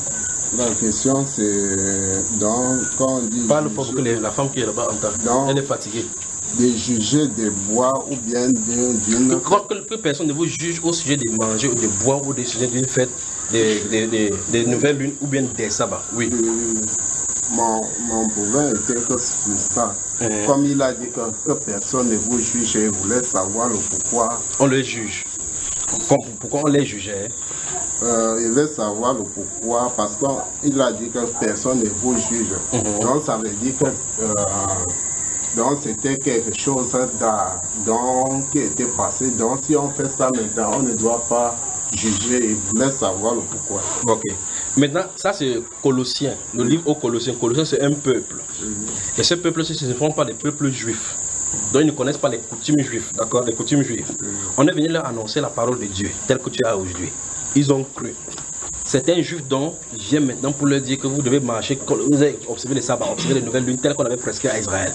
La question c'est, donc, quand on dit... Parle fort pour que la femme qui est là-bas entende. Elle est fatiguée. De juger de boire ou bien d'une... Que personne ne vous juge au sujet de manger ou de boire ou au sujet d'une fête, des nouvelles lunes ou bien des sabbats. Oui. Mon problème était que sur ça. Comme il a dit que personne ne vous juge, et voulait savoir le pourquoi. On les juge. Pourquoi on les jugeait? Il veut savoir le pourquoi, parce qu'il a dit que personne ne vous juge. Donc ça veut dire que donc c'était quelque chose qui était passé. Donc si on fait ça maintenant, on ne doit pas juger. Il voulait savoir le pourquoi. Ok. Maintenant, ça c'est Colossiens. Le livre aux Colossiens. Colossiens c'est un peuple. Et ce peuple-ci, ce ne sont pas des peuples juifs. Donc ils ne connaissent pas les coutumes juives. D'accord? Les coutumes juives. On est venu leur annoncer la parole de Dieu, telle que tu as aujourd'hui. Ils ont cru. Certains juifs donc viennent maintenant pour leur dire que vous devez marcher, vous avez observé les sabbats, observé les nouvelles lunes telles qu'on avait prescrites à Israël.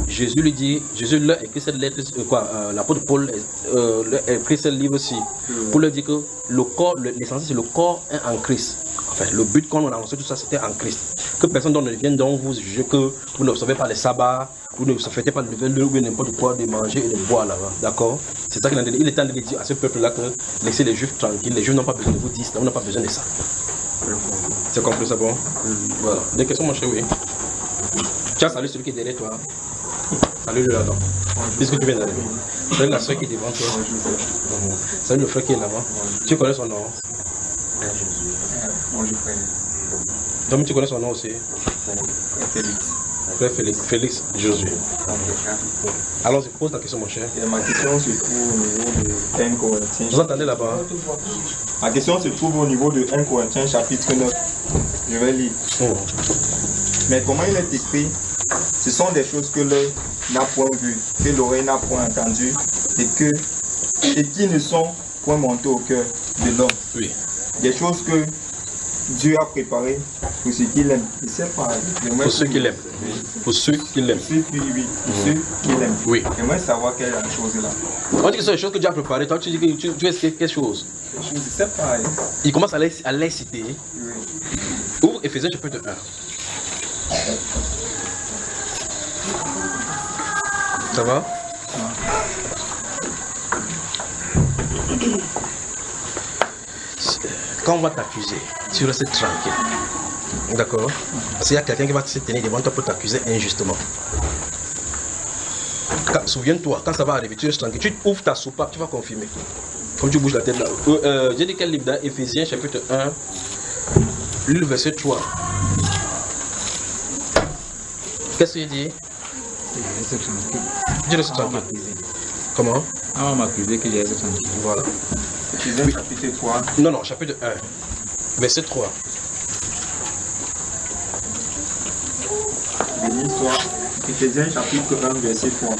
Jésus lui dit, Jésus leur a écrit cette lettre, l'apôtre Paul a écrit ce livre aussi, pour leur dire que le corps, l'essentiel c'est le corps est en Christ. Enfin, le but quand on a annoncé tout ça, c'était en Christ. Que personne ne vienne donc vous juger que vous n'observez pas les sabbats, vous ne faites pas de nouvelles lunes ou n'importe quoi de manger et de boire là-bas. D'accord? C'est ça qu'il est temps de dire à ce peuple-là que laissez les juifs tranquilles. Les juifs n'ont pas besoin de vous dire, on n'a pas besoin de ça. C'est compris ça, bon? Voilà. Des questions, mon cher, oui. Tu as salué celui qui est derrière toi. Salut le là-dedans. Puisque tu viens d'arriver. C'est la soeur qui est devant toi. C'est le frère qui est là-bas. Tu connais son nom? Tom, tu connais son nom aussi? Frère Félix. Félix Josué. Alors, pose ta question, mon cher. Et ma question se trouve au niveau de 1 Corinthiens. Vous entendez là-bas? Ma question se trouve au niveau de 1 Corinthiens chapitre 9. Je vais lire. Mais comment il est écrit, ce sont des choses que l'œil n'a point vues, que l'oreille n'a point entendues, et qui ne sont point montées au cœur de l'homme. Oui. Des choses que Dieu a préparées pour ceux qui l'aiment. Et c'est pareil. Pour ceux qui l'aiment. Pour ceux qui l'aiment. Pour ceux qui l'aiment. Oui. J'aimerais savoir quelle est la chose là. On dit que ce sont des choses que Dieu a préparées. Toi, tu dis que tu es quelque chose. C'est pareil. Il commence à les citer. Oui. Ouvre Éphésiens chapitre 1. Ça va? Quand on va t'accuser, tu restes tranquille. D'accord? Parce qu'il y a quelqu'un qui va se tenir devant toi pour t'accuser injustement. Souviens-toi, quand ça va arriver, tu restes tranquille. Tu ouvres ta soupape, tu vas confirmer. Comme tu bouges la tête là. J'ai dit quel livre dans Éphésiens chapitre 1, le verset 3. Qu'est-ce qu'il dit? Je reste tranquille. Comment? On m'a accusé que j'ai resté tranquille. Voilà. Éphésiens chapitre 3. Non, chapitre 1, verset 3. Béni soit, Éphésiens chapitre 1, verset 3.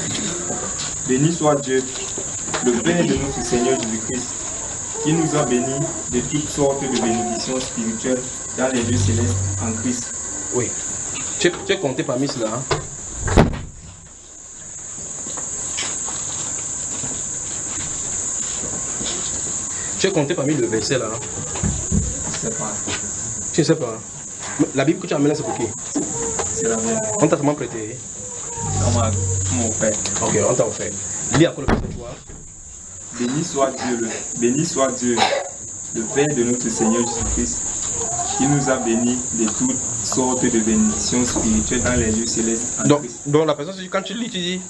Béni soit Dieu, le Père de notre Seigneur Jésus-Christ, qui nous a bénis de toutes sortes de bénédictions spirituelles dans les lieux célestes en Christ. Oui. Tu es compté parmi cela. Hein? Tu es compté parmi le verset là. Je ne sais pas. Tu ne sais pas. La Bible que tu as amenée, c'est pour qui? C'est la mienne. On t'a comment prêté? On m'a offert. Ok, on t'a offert. Lis encore le verset 3. Béni soit Dieu, le Père de notre Seigneur Jésus-Christ, qui nous a bénis de toutes sortes de bénédictions spirituelles dans les lieux célestes en Christ. Donc la personne, quand tu lis, tu dis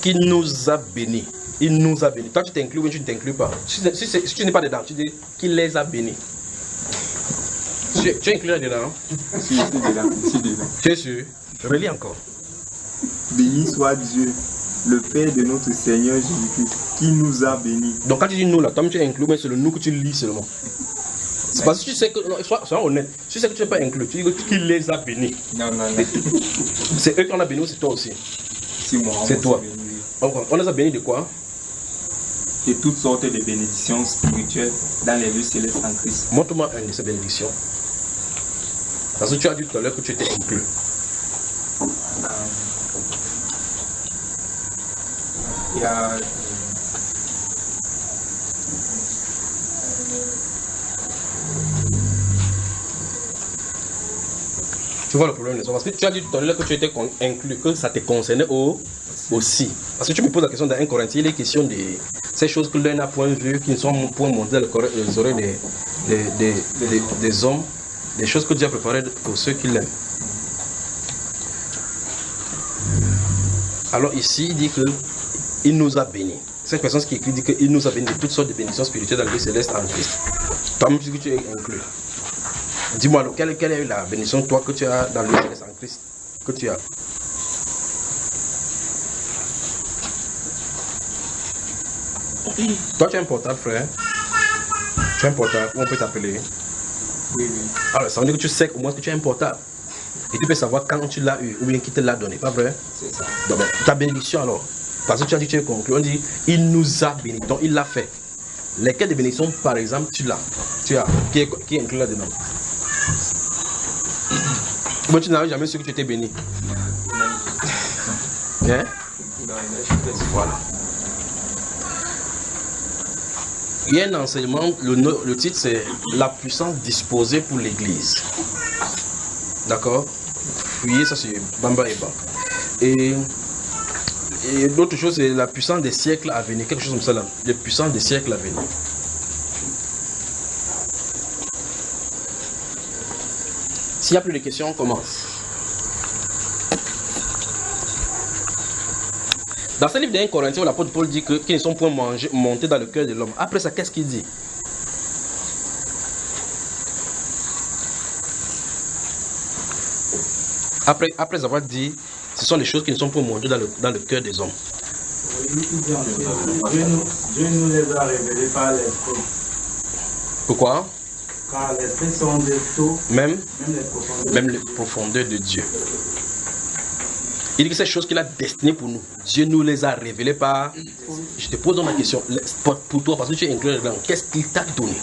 qu'il nous a bénis. Il nous a bénis. Toi, tu t'inclus ou tu ne t'inclus pas. Si tu n'es pas dedans, tu dis qu'il les a bénis. Tu es inclus là-dedans? Si, dedans. Tu es sûr? Relis encore. Béni soit Dieu, le Père de notre Seigneur Jésus-Christ, qui nous a bénis. Donc quand tu dis nous là, toi tu es inclus, mais c'est le nous que tu lis seulement. C'est parce que tu sais que, non, sois honnête, tu sais que tu n'es pas inclus, tu dis qu'il les a bénis. Non. C'est eux qui en a béni ou c'est toi aussi? C'est moi. C'est toi. On les a bénis de quoi? De toutes sortes de bénédictions spirituelles dans les lieux célestes en Christ. Montre-moi une de ces bénédictions. Parce que tu as dit tout à l'heure que tu étais inclus. Il y a tu vois le problème de ça. Parce que tu as dit tout à l'heure que tu étais inclus, que ça te concernait aussi. Parce que tu me poses la question dans 1 Corinthiens, il est question de ces choses que l'un n'a point vues, qui ne sont point montées dans les oreilles des hommes, des choses que Dieu a préparées pour ceux qui l'aiment. Alors ici, il dit qu'il nous a bénis. Cette personne qui écrit dit qu'il nous a bénis de toutes sortes de bénédictions spirituelles dans le lieu céleste en Christ. Toi-même, tu dis que tu es inclus. Dis-moi, quelle est la bénédiction toi que tu as dans le lieu céleste en Christ que tu as? Toi, tu as un portable, frère. Tu as un portable, on peut t'appeler. Oui. Alors, ça veut dire que tu sais au moins que tu as un portable. Et tu peux savoir quand tu l'as eu ou bien qui te l'a donné, pas vrai? C'est ça. Donc, ta bénédiction alors, parce que tu as dit que tu es conclu, on dit il nous a bénis, donc il l'a fait. Lesquelles des bénédictions, par exemple, tu as, qui est inclus là-dedans? Moi, tu n'avais jamais su que tu étais béni. Hein? Voilà. Il y a un enseignement, le titre c'est La puissance disposée pour l'Église. D'accord? Fouillez, ça c'est Bamba et Bamba. Et l'autre chose c'est la puissance des siècles à venir, quelque chose comme ça là. La puissance des siècles à venir. S'il n'y a plus de questions, on commence. Dans ce livre d'un Corinthien, l'apôtre Paul dit qu'ils ne sont point montés dans le cœur de l'homme. Après ça, qu'est-ce qu'il dit? Après avoir dit, ce sont les choses qui ne sont pas montées dans le cœur des hommes. Dieu nous les a révélées par l'esprit. Pourquoi? Car l'esprit sont de tout, même les profondeurs de Dieu. Il dit que ces choses qu'il a destinées pour nous, Dieu nous les a révélées par... Je te pose donc la question, pour toi, parce que tu es inclus dedans, qu'est-ce qu'il t'a donné?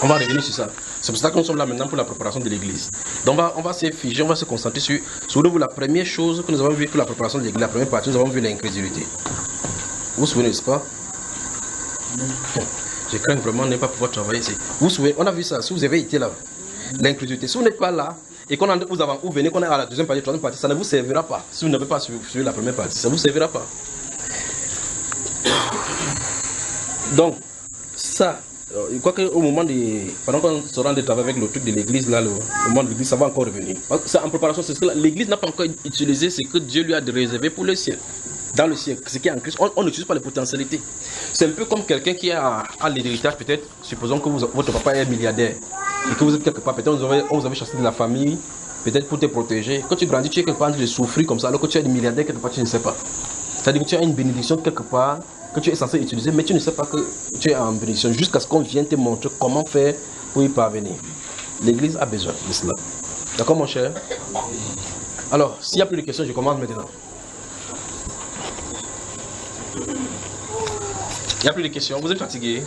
On va revenir sur ça. C'est pour ça que nous sommes là maintenant pour la préparation de l'église. Donc on va se figer, on va se concentrer sur... Souvenez-vous, la première chose que nous avons vue pour la préparation de l'église, la première partie, nous avons vu l'incrédulité. Vous vous souvenez, n'est-ce pas? Je crains vraiment de ne pas pouvoir travailler ici. Vous vous souvenez, on a vu ça, si vous avez été là, l'incrédulité. Si vous n'êtes pas là, et qu'on vous venez, qu'on est à la deuxième partie, troisième partie, ça ne vous servira pas. Si vous n'avez pas suivi la première partie, ça ne vous servira pas. Donc, ça, je crois qu'au moment pendant qu'on se rend de travail avec le truc de l'église, là, le moment de l'église, ça va encore revenir. C'est en préparation, c'est ce que l'église n'a pas encore utilisé ce que Dieu lui a réservé pour le ciel. Dans le ciel, ce qui est en Christ, on n'utilise pas les potentialités. C'est un peu comme quelqu'un qui a l'héritage, peut-être, supposons que votre papa est milliardaire, et que vous êtes quelque part, peut-être on vous avait chassé de la famille, peut-être pour te protéger. Quand tu grandis, tu es quelque part en train de souffrir comme ça, alors que tu es milliardaire quelque part, tu ne sais pas. C'est-à-dire que tu as une bénédiction quelque part, que tu es censé utiliser, mais tu ne sais pas que tu es en bénédiction, jusqu'à ce qu'on vienne te montrer comment faire pour y parvenir. L'église a besoin de cela. D'accord, mon cher? Alors, s'il n'y a plus de questions, je commence maintenant. Il n'y a plus de questions, vous êtes fatigués.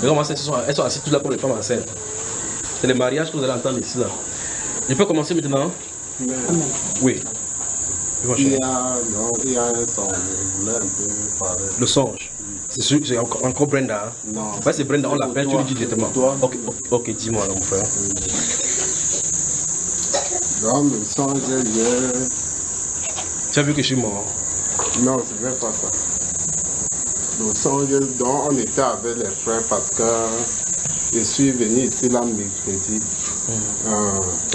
Elles sont assises toutes là comme les femmes enceintes. C'est le mariage que vous allez entendre ici là. Je peux commencer maintenant? Oui. Il y a un songe, je voulais un peu parler. Le songe? C'est encore Brenda? Hein? Non. Ouais, c'est Brenda, on l'appelle, tu lui dis directement. Ok, dis-moi là, mon frère. Dans le songe, tu as vu que je suis mort? Non, ce n'est pas ça. Le songe dont on était avec les frères parce que je suis venu ici là mercredi.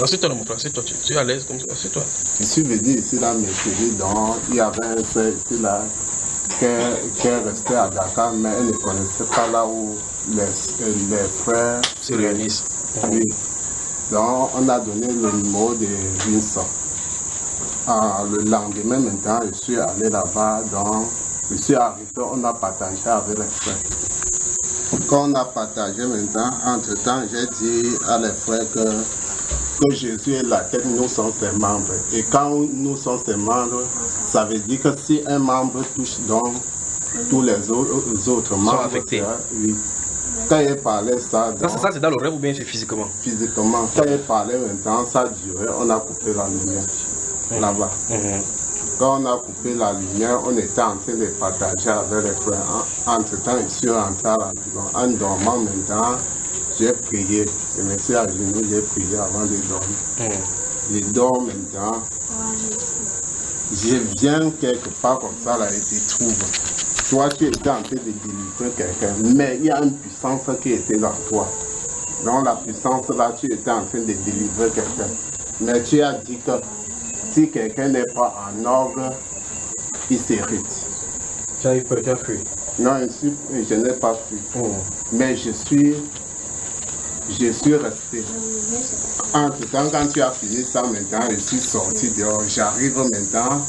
Assieds-toi, mon frère, assieds-toi, tu es à l'aise comme ça, assieds-toi. Je suis venu ici là mercredi, donc il y avait un frère ici là qui est resté à Dakar, mais elle ne connaissait pas là où les frères se réunissent. Oui. Donc on a donné le numéro de Vincent. Le lendemain maintenant, je suis allé là-bas, donc je suis arrivé, on a partagé avec les frères. Quand on a partagé maintenant, entre-temps, j'ai dit à les frères que Jésus est la tête, nous sommes ses membres. Et quand nous sommes ses membres, ça veut dire que si un membre touche donc tous les autres membres, affectés. Oui. Quand il parlait ça... Ça c'est dans le rêve ou bien c'est physiquement? Physiquement. Quand il parlait maintenant, ça durait, on a coupé la lumière là-bas. Quand on a coupé la lumière, on était en train de partager avec les frères. Entre-temps, je suis rentré à la maison. En dormant maintenant, j'ai prié. Je me suis à genoux, j'ai prié avant de dormir. Je dors maintenant. Je viens quelque part comme ça, là, et tu trouves. Toi, tu étais en train de délivrer quelqu'un, mais il y a une puissance qui était dans toi. Dans la puissance, là, tu étais en train de délivrer quelqu'un. Mais tu as dit que si quelqu'un n'est pas en ordre, il s'irrite. Tu as eu peur, tu as fui? Non, je n'ai pas fui. Mais je suis resté. Entre-temps, quand tu as fini ça maintenant, je suis sorti dehors. J'arrive maintenant,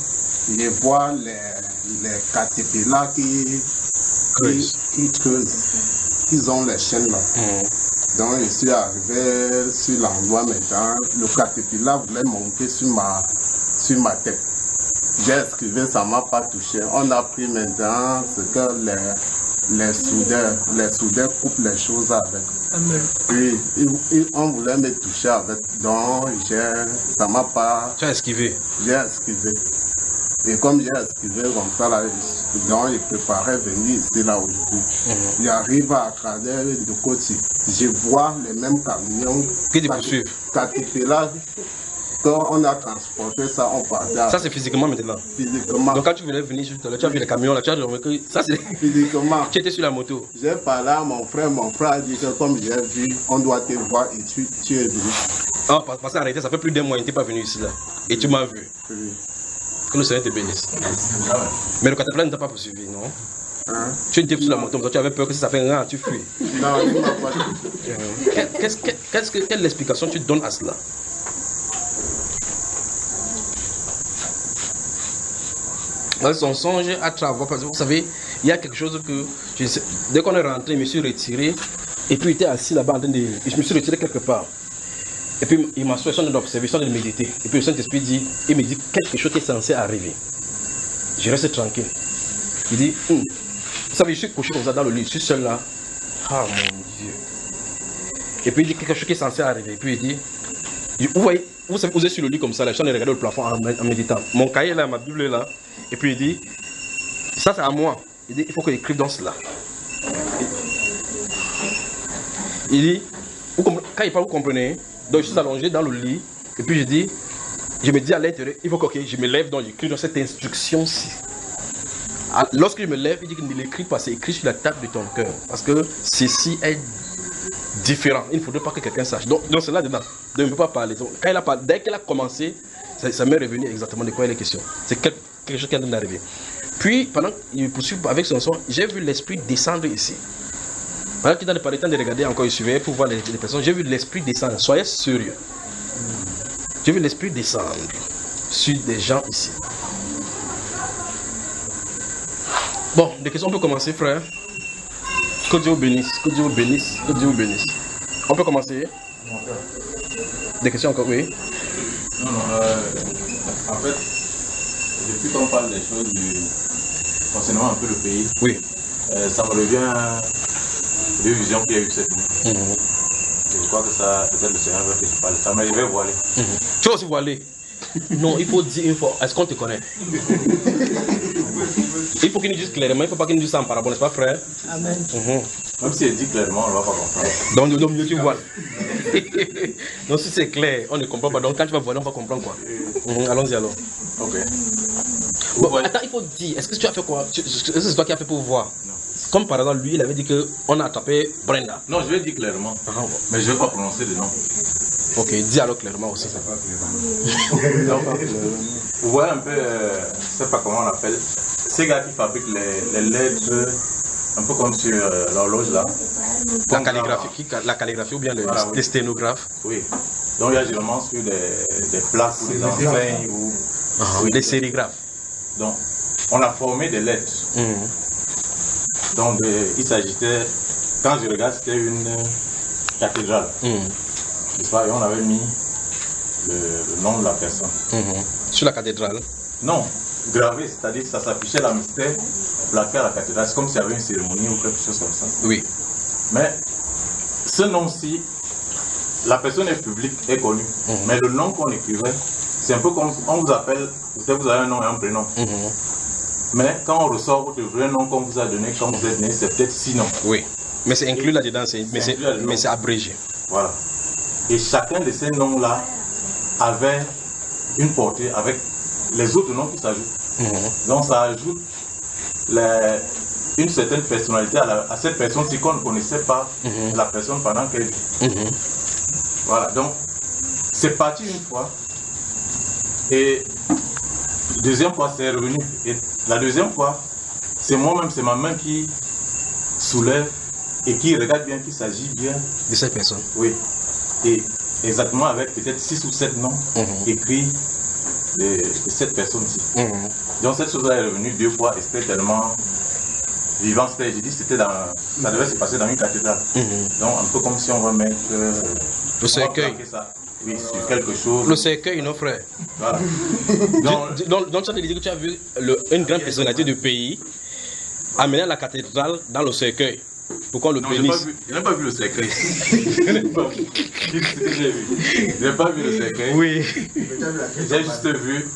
je vois les caterpillars qui creusent. Ils ont les chaînes là. Donc je suis arrivé sur l'endroit maintenant. Le caterpillar voulait monter sur ma tête. J'ai esquivé, ça ne m'a pas touché. On a pris maintenant ce que les soudeurs coupent les choses avec. Oui, on voulait me toucher avec. Donc ça ne m'a pas... Tu as esquivé? J'ai esquivé. Et comme j'ai esquivé comme ça, là, donc je préparais venir ici là aujourd'hui. J'arrive à travers de côté. Je vois les mêmes camions qui te poursuivent. Caterpillar. Quand on a transporté ça, on partait. Ça c'est physiquement maintenant? Physiquement. Donc quand tu venais venir, tu as vu les camions là, tu as remarqué que ça c'est... Physiquement. Tu étais sur la moto? J'ai parlé à mon frère a dit que comme j'ai vu, on doit te voir et tu es venu. Ah, parce qu'en réalité, ça fait plus d'un mois que tu n'es pas venu ici là. Et tu m'as vu. Oui. Que le Seigneur te bénisse. Mais le cataplasme ne t'a pas poursuivi, non? Hein? Tu étais sur la moto, tu avais peur que si ça fait rien, tu fuis. Non, il ne m'a pas dit. Quelle explication tu donnes à cela? Son songe à travers, parce que vous savez, il y a quelque chose que, dès qu'on est rentré, je me suis retiré, et puis il était assis là-bas en train de, je me suis retiré quelque part. Et puis il m'a souhaité son d'observer, son de méditer. Et puis le Saint-Esprit dit, il me dit quelque chose qui est censé arriver. Je reste tranquille. Il dit, vous savez, je suis couché comme ça dans le lit, je suis seul là. Ah mon Dieu. Et puis il dit quelque chose qui est censé arriver. Et puis il dit, vous voyez, vous êtes sur le lit comme ça, là, je suis en train de regarder le plafond en méditant. Mon cahier là, ma Bible est là. Et puis il dit, ça c'est à moi. Il dit, il faut que j'écrive dans cela. Il dit, quand il parle, vous comprenez. Donc je suis allongé dans le lit. Et puis je me dis à l'intérieur, il faut que je me lève, donc j'écris dans cette instruction-ci. Lorsque je me lève, il dit qu'il ne l'écrit pas, c'est écrit sur la table de ton cœur. Parce que ceci est différent. Il ne faudrait pas que quelqu'un sache. Donc c'est là-dedans. Donc il ne peut pas parler. Donc, quand il a parlé, dès qu'il a commencé, ça m'est revenu exactement de quoi il est question. C'est quelque chose qui est en train d'arriver. Puis, pendant qu'il poursuit avec son son, j'ai vu l'esprit descendre ici. Pendant qu'il n'avait pas le temps de regarder encore, il suivait pour voir les personnes. J'ai vu l'esprit descendre. Soyez sérieux. J'ai vu l'esprit descendre sur des gens ici. Bon, des questions, on peut commencer, frère. Que Dieu vous bénisse, que Dieu vous bénisse, que Dieu vous bénisse. On peut commencer? Des questions encore, oui? Non, en fait, depuis qu'on parle des choses concernant un peu le pays, oui. Ça me revient des visions qu'il y a eu cette nuit. Je crois que ça, peut-être le Seigneur veut que je parle. Ça m'arrivait voilé. Tu vas aussi voilé? Non, il faut dire une fois. Est-ce qu'on te connaît? Il faut qu'il nous dise clairement, il ne faut pas qu'il nous dise ça en parabole, n'est-ce pas, frère? Amen. Même si elle dit clairement, on ne va pas comprendre. Donc mieux tu voiles. Donc si c'est clair, on ne comprend pas. Donc quand tu vas voiler, on va comprendre quoi. Allons-y alors. Ok. Bon, attends, il faut dire, est-ce que tu as fait quoi? Est-ce que c'est toi qui as fait pour voir? Non. Comme par exemple, lui, il avait dit qu'on a attrapé Brenda. Non, je vais dire clairement. Mais je ne vais pas prononcer le nom. Ok, dis alors clairement aussi. C'est pas clairement. Vous voyez un peu, je ne sais pas comment on appelle, ces gars qui fabriquent les lettres, un peu comme sur l'horloge là. La calligraphie ou bien les sténographes. Oui. Donc il y a généralement sur des plaques ou des enseignes ou des sérigraphes. Donc on a formé des lettres. Donc il s'agissait, quand je regarde, c'était une cathédrale. Et on avait mis le nom de la personne. Sur la cathédrale? Non, gravé, c'est-à-dire que ça s'affichait la mystère plaqué à la cathédrale. C'est comme s'il y avait une cérémonie ou quelque chose comme ça. Oui. Mais ce nom-ci, la personne est publique, est connue. Mais le nom qu'on écrivait, c'est un peu comme on vous appelle, peut-être vous avez un nom et un prénom. Mais quand on ressort votre vrai nom qu'on vous a donné, quand vous êtes né, c'est peut-être 6 noms. Oui. Mais c'est inclus là-dedans, mais c'est abrégé. Voilà. Et chacun de ces noms-là avait une portée avec les autres noms qui s'ajoutent. Donc ça ajoute une certaine personnalité à cette personne-ci qu'on ne connaissait pas la personne pendant qu'elle vit. Voilà, donc c'est parti une fois. Et deuxième fois, c'est revenu. Et la deuxième fois, c'est moi-même, c'est ma main qui soulève et qui regarde bien qu'il s'agit bien de cette personne. Oui. Et exactement avec peut-être 6 ou 7 noms écrits de cette personne-ci. Donc cette chose-là est revenue 2 fois et c'était tellement vivant. J'ai dit c'était ça devait se passer dans une cathédrale. Donc un peu comme si on va mettre le cercueil. Oui, sur quelque chose. Le cercueil, non frère. Voilà. Donc tu as dit que tu as vu une grande personnalité du pays amener la cathédrale dans le cercueil. Pourquoi le bénisse? Je n'ai pas vu le cercueil. Je n'ai pas vu le cercueil. Oui. J'ai juste vu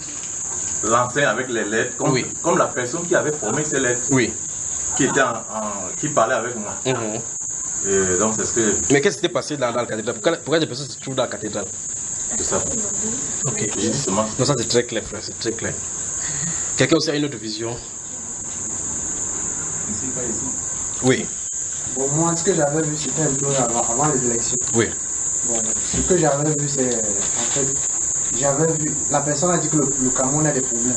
l'enseigne avec les lettres, comme la personne qui avait formé ces lettres. Oui. Qui parlait avec moi. Et donc c'est ce que j'ai vu. Mais qu'est-ce qui s'est passé dans la cathédrale? Pourquoi des personnes se trouvent dans la cathédrale? C'est ça. Ok. J'ai dit seulement. Non, ça c'est très clair, frère, c'est très clair. Quelqu'un aussi a une autre vision? Ici, Oui. Bon, moi, ce que j'avais vu, c'était un peu avant les élections. Oui. Bon, ce que j'avais vu, c'est en fait, j'avais vu, la personne a dit que le Cameroun a des problèmes.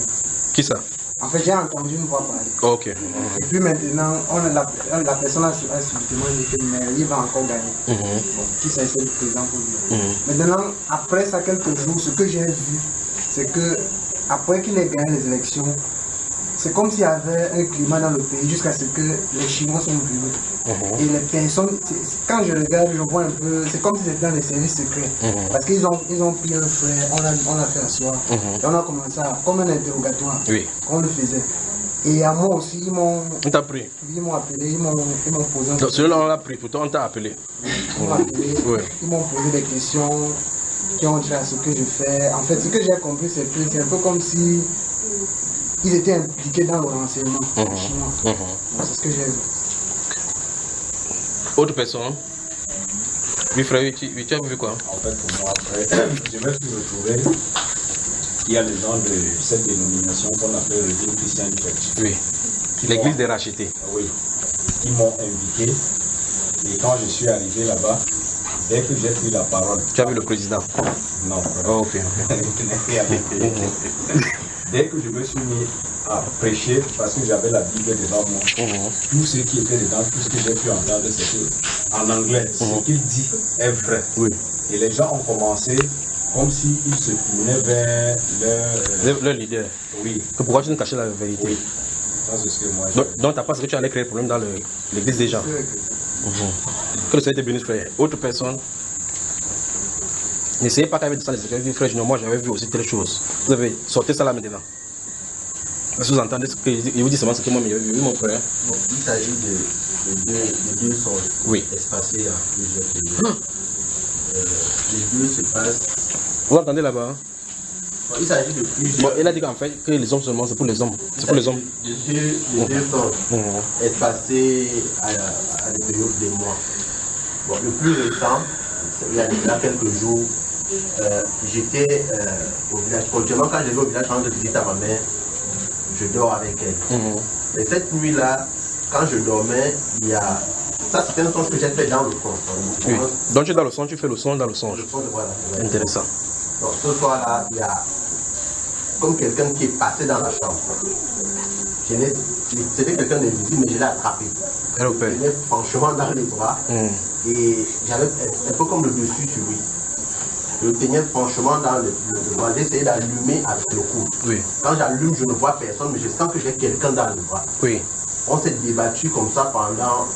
Qui ça? En fait, j'ai entendu une voix parler. Oh, ok. Et puis maintenant, la personne a subitement dit que mais il va encore gagner. Bon, qui ça, c'est le président pour lui. Maintenant, après ça, quelques jours, ce que j'ai vu, c'est que après qu'il ait gagné les élections, c'est comme s'il y avait un climat dans le pays jusqu'à ce que les Chinois sont venus. Et les personnes, quand je regarde, je vois un peu, c'est comme si c'était dans les services secrets. Parce qu'ils ont pris un frère, on l'a fait asseoir. Et on a commencé à, comme un interrogatoire, on le faisait. Et à moi aussi, ils m'ont appelé, ils m'ont posé un... Donc celui-là, on l'a pris, pourtant on t'a appelé. Ils m'ont appelé, ils m'ont posé des questions qui ont trait à ce que je fais. En fait, ce que j'ai compris, c'est que c'est un peu comme si ils étaient impliqués dans le renseignement chinois. Bon, c'est ce que j'ai vu. Autre personne? Oui, frère, tu as vu quoi? En fait, pour moi, après, je me suis retrouvé. Il y a les gens de cette dénomination qu'on appelle le Redeemed Christian Church. Oui. L'église des rachetés. Oui. Qui m'ont invité. Et quand je suis arrivé là-bas, dès que j'ai pris la parole. Tu as vu le président? Non. Oh, ok. Dès que je me suis mis à prêcher, parce que j'avais la Bible devant moi, tout ce qui était dedans, tout ce que j'ai pu entendre, c'était en anglais. Ce qu'il dit est vrai. Oui. Et les gens ont commencé comme s'ils se tournaient vers leur leader. Oui. Pourquoi tu nous cachais la vérité? Oui. Ça, c'est ce que moi donc tu n'as pas ce que tu allais créer le problème dans l'église des gens. Que le Seigneur te bénisse, frère. Autre personne? N'essayez pas qu'avec ça les écrits, frère, moi j'avais vu aussi telle chose. Vous avez sorti ça là maintenant. Est-ce que vous entendez ce qu'il vous dit seulement ce que moi j'avais vu, mon frère? Bon, il s'agit de deux songes espacés à plusieurs pays. Les deux se passent. Vous entendez là-bas? Bon, il s'agit de plusieurs. Bon, il a dit qu'en fait que les hommes seulement c'est pour les hommes. C'est pour les hommes. De deux songes espacés à des périodes des mois. Bon, le plus récent, il y a déjà quelques jours. J'étais au village. Continuellement, quand je vais au village, quand je visite à ma mère, je dors avec elle. Mais cette nuit-là, quand je dormais, il y a. Ça, c'est un songe que j'ai fait dans le songe. Oui. Donc, tu es dans le songe, tu fais le songe dans le songe. Le songe, voilà. Intéressant. Donc, ce soir-là, il y a comme quelqu'un qui est passé dans la chambre. C'était quelqu'un d'invisible, mais je l'ai attrapé. Je l'ai franchement dans les bras. Et j'avais un peu comme le dessus sur lui. Je le tenais franchement dans le bras. J'ai essayé d'allumer avec le coude. Oui. Quand j'allume, je ne vois personne, mais je sens que j'ai quelqu'un dans le bras. Oui. On s'est débattu comme ça pendant...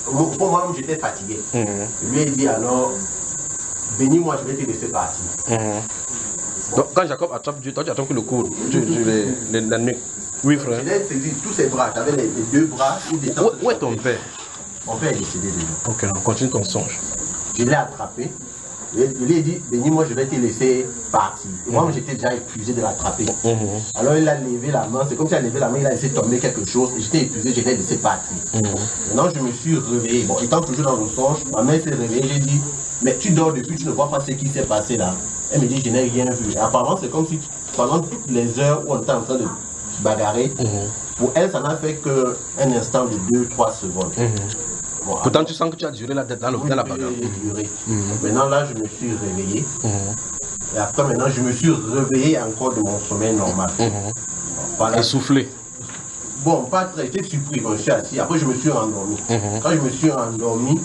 Pour moi, j'étais fatigué. Je lui ai dit alors, bénis-moi, je vais te laisser partir. Donc, quand Jacob attrape Dieu, toi tu attrapes le coude, la nuque. Oui, frère. Je l'ai saisi tous ses bras. J'avais les deux bras. Où est ton père? Mon père est décédé déjà. Ok, on continue ton songe. Je l'ai attrapé. Je lui ai dit, bénis-moi, je vais te laisser partir. Et moi, j'étais déjà épuisé de l'attraper. Alors, il a levé la main. C'est comme s'il a levé la main, il a laissé tomber quelque chose. Et j'étais épuisé, je l'ai laissé partir. Maintenant, je me suis réveillé. Bon, étant toujours dans le songe, ma mère s'est réveillée. J'ai dit, mais tu dors depuis, tu ne vois pas ce qui s'est passé là. Elle me dit, je n'ai rien vu. Et apparemment, c'est comme si pendant toutes les heures où on était en train de bagarrer, pour elle, ça n'a fait qu'un instant de 2-3 secondes. Bon, pourtant, tu sens que tu as duré dans la bagarre. Maintenant, là, je me suis réveillé. Et après, maintenant, je me suis réveillé encore de mon sommeil normal. Essoufflé. Bon, pas très, j'étais surpris quand je suis assis. Après, je me suis endormi. Quand je me suis endormi,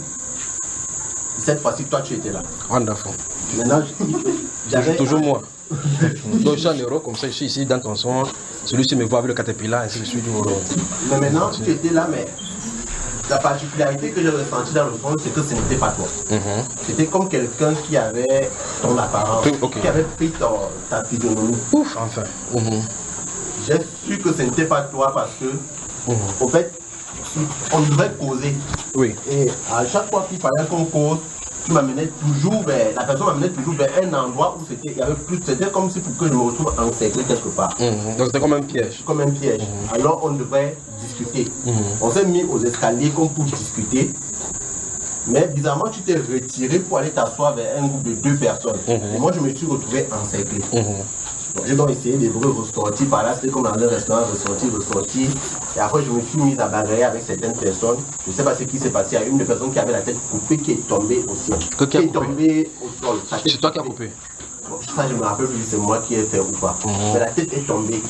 cette fois-ci, toi, tu étais là. Wonderful. Maintenant, j'avais... Toujours moi. Donc, je suis en héros comme ça, je suis ici dans ton songe. Celui-ci me voit avec le caterpillar, ainsi de suite. Mais maintenant, tu étais là, mais la particularité que j'ai ressentie dans le fond, c'est que ce n'était pas toi. C'était comme quelqu'un qui avait ton apparence, qui avait pris ta physionomie. Ouf, enfin. J'ai su que ce n'était pas toi parce que, en fait, on devait causer. Oui. Et à chaque fois qu'il fallait qu'on cause, tu m'amenais toujours vers, la personne m'amenait toujours vers un endroit où il y avait plus, c'était comme si pour que je me retrouve encerclé quelque part. Donc c'était comme un piège. Comme un piège. Alors on devait discuter. On s'est mis aux escaliers comme pour discuter. Mais bizarrement, tu t'es retiré pour aller t'asseoir vers un groupe de 2 personnes. Et moi, je me suis retrouvé encerclé. Donc, j'ai donc essayé des bruits ressortis par là, c'était comme dans un restaurant, ressorti. Et après, je me suis mis à bagarrer avec certaines personnes. Je ne sais pas ce qui s'est passé. Il y a une des personnes qui avait la tête coupée qui est tombée au sol. Qui est tombée au sol. C'est toi qui as coupé? Bon, ça, je me rappelle plus si c'est moi qui ai fait ou pas. Mais la tête est tombée.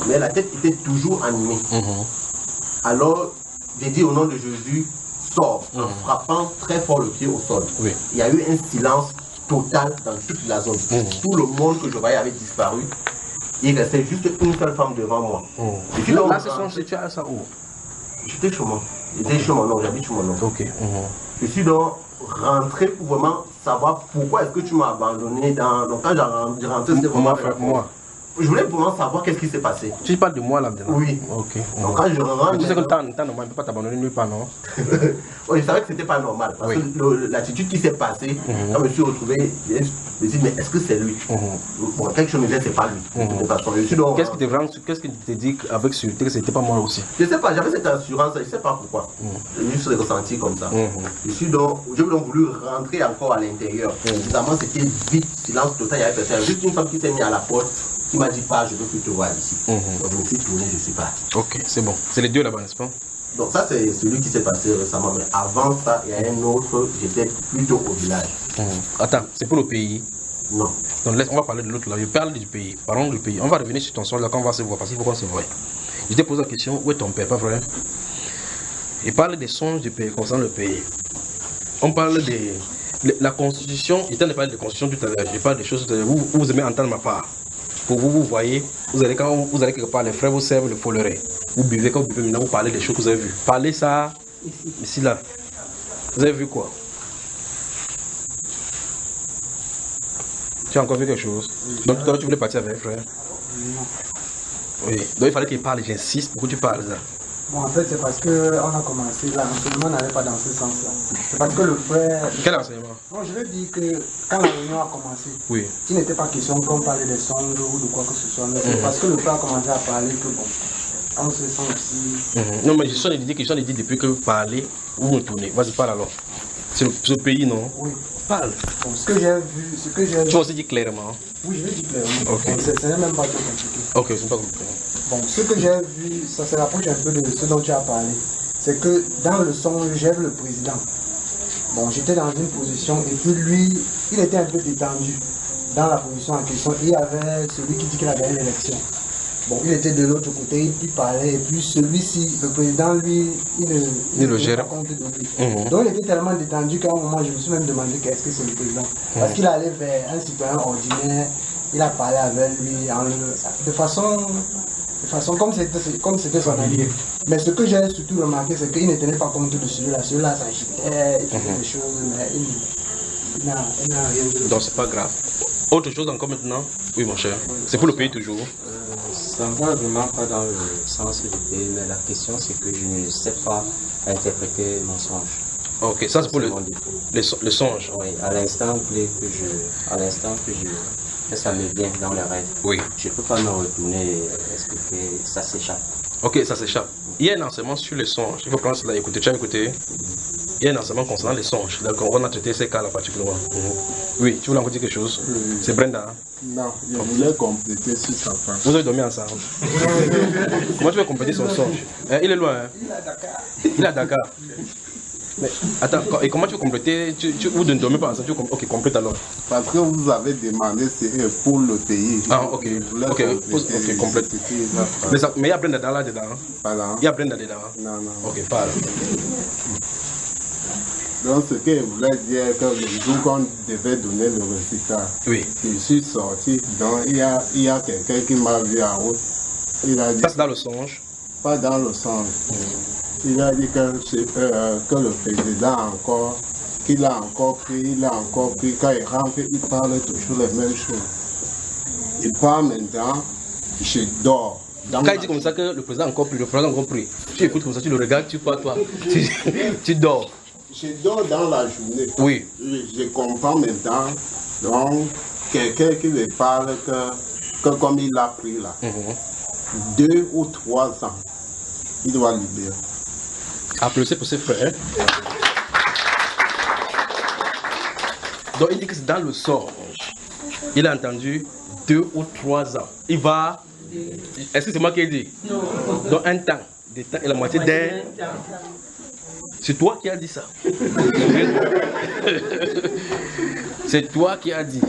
Mais la tête était toujours animée. Alors, j'ai dit au nom de Jésus, sors, en frappant très fort le pied au sol. Il y a eu un silence total dans toute la zone. Tout le monde que je voyais avait disparu. Il restait juste une seule femme devant moi. Et puis, là, ce sont tu as ça où? J'étais chez moi. J'étais chez mon oncle, j'habite chez mon oncle. Ok. Je suis donc rentré pour vraiment savoir pourquoi est-ce que tu m'as abandonné dans... Donc quand j'ai rentré, c'était vraiment... Moi. Je voulais vraiment savoir qu'est-ce qui s'est passé. Tu parles de moi là maintenant? Oui. Ok. Donc quand je rentre... Tu sais que le temps normal, il ne peut pas t'abandonner nulle part, non? Oui, je savais que c'était pas normal. Parce que l'attitude qui s'est passée, quand je me suis retrouvé, je me suis dit, mais est-ce que c'est lui? Bon, quelque chose me disait, c'est pas lui. Qu'est-ce qui te dit avec sûreté que c'était pas moi aussi? Je sais pas, j'avais cette assurance, je sais pas pourquoi. Je me suis ressenti comme ça. J'ai donc voulu rentrer encore à l'intérieur. Évidemment, c'était vite, silence total, il y avait personne. Juste une femme qui s'est mise à la porte, qui m'a dit pas, je ne veux plus te voir ici. Donc je me suis tourné, je suis parti. Ok, c'est bon. C'est les deux là-bas, n'est-ce pas? Donc ça, c'est celui qui s'est passé récemment. Mais avant ça, il y a un autre, j'étais plutôt au village. Attends, c'est pour le pays? Non. Donc laisse, on va parler de l'autre là. Je parle du pays. Parlons du pays. On va revenir sur ton sol là quand on va se voir parce qu'il faut qu'on se voie. Je t'ai posé la question, où est ton père, pas vrai? Il parle des songes du pays, concernant le pays. On parle de la constitution. Il t'a parlé de constitution tout à l'heure. Je parle des choses où vous aimez entendre ma part. Pour vous, vous voyez, quand vous allez quelque part, les frères vous servent le foleret. Vous buvez, quand vous buvez, maintenant vous parlez des choses que vous avez vues. Parlez ça ici là. Vous avez vu quoi? Tu as encore vu quelque chose? Donc toi tu voulais partir avec frère? Non. Oui. Donc il fallait qu'il parle, j'insiste, pourquoi tu parles ça? Bon, en fait, c'est parce qu'on a commencé là, l'enseignement n'allait pas dans ce sens-là. C'est parce que le frère... Quel enseignement? Non, je veux dire que quand la réunion a commencé, il n'était pas question qu'on parlait des songes ou de quoi que ce soit, mais c'est parce que le frère a commencé à parler que bon, on se sent aussi... Non, mais je suis en train de dire depuis que vous parlez, vous me tournez. Vas-y, parle alors. C'est le pays, non? Oui. Parle. Bon, ce que j'ai vu... Tu vas aussi dire clairement? Oui, je vais dire clairement. Ok. Bon, ce n'est même pas trop compliqué. Ok, c'est pas compliqué. Bon, ce que j'ai vu, ça se rapproche un peu de ce dont tu as parlé. C'est que dans le songe, j'ai vu le président. Bon, j'étais dans une position et puis lui, il était un peu détendu dans la position en question. Il y avait celui qui dit qu'il a gagné l'élection. Bon, il était de l'autre côté, il parlait et puis celui-ci, le président, lui, il ne gère pas compte de lui. Donc il était tellement détendu qu'à un moment, je me suis même demandé qu'est-ce que c'est le président. Parce qu'il allait vers un citoyen ordinaire, il a parlé avec lui de façon comme c'était son allié. Mais ce que j'ai surtout remarqué, c'est qu'il ne tenait pas compte de celui-là. Celui-là s'agitait, il faisait des choses, mais il n'a rien dit. Donc c'est pas grave. Autre chose encore maintenant? Oui, mon cher. C'est pour le pays toujours. Ça ne va vraiment pas dans le sens du pays, mais la question c'est que je ne sais pas interpréter mon songe. Ok, ça c'est pour le songe. Oui, à l'instant que ça me vient dans les rêves. Oui. Je ne peux pas me retourner et expliquer, ça s'échappe. Ok, ça s'échappe. Il y a un enseignement sur les songes. Il faut prendre cela à écouter. Tu as écouté? Il y a un enseignement concernant les songes. Donc on a traité ces cas-là particulièrement. Oui, tu voulais encore dire quelque chose? C'est Brenda. Hein? Non, je voulais compléter sur sa femme. Vous avez dormi ensemble? Comment tu veux compléter son songe? Il est loin. Hein? Il est à Dakar. Mais attends, et comment tu veux compléter? Vous ne dormez pas ensemble? Ok, complète alors. Parce que vous avez demandé c'est pour le pays. Ah, ok. Ok, complète. Mais il y a Brenda là-dedans. Pardon? Il y a Brenda dedans. Non. Ok, parle. Donc ce que je voulais dire, que le jour qu'on devait donner le résultat, je suis sorti, donc il y a quelqu'un qui m'a vu en route. Il a dit... Ça c'est dans le songe? Pas dans le songe. Il a dit que le président qu'il a encore pris, quand il rentre, il parle toujours les mêmes choses. Il parle maintenant, je dors. Quand il dit comme ça que le président a encore pris, tu écoutes comme ça, tu le regardes, tu crois toi, tu dors. Je dors dans la journée. Oui. Je comprends maintenant. Donc, quelqu'un qui me parle que comme il a pris là, 2 ou 3 ans, il doit libérer. Applaudissez pour ses frères. Donc il dit que c'est dans le songe. Il a entendu 2 ou 3 ans. Il va... Est-ce que c'est moi qui ai dit? Non. Dans un temps. Des temps et la moitié d'un... C'est toi qui as dit ça. C'est toi qui as dit.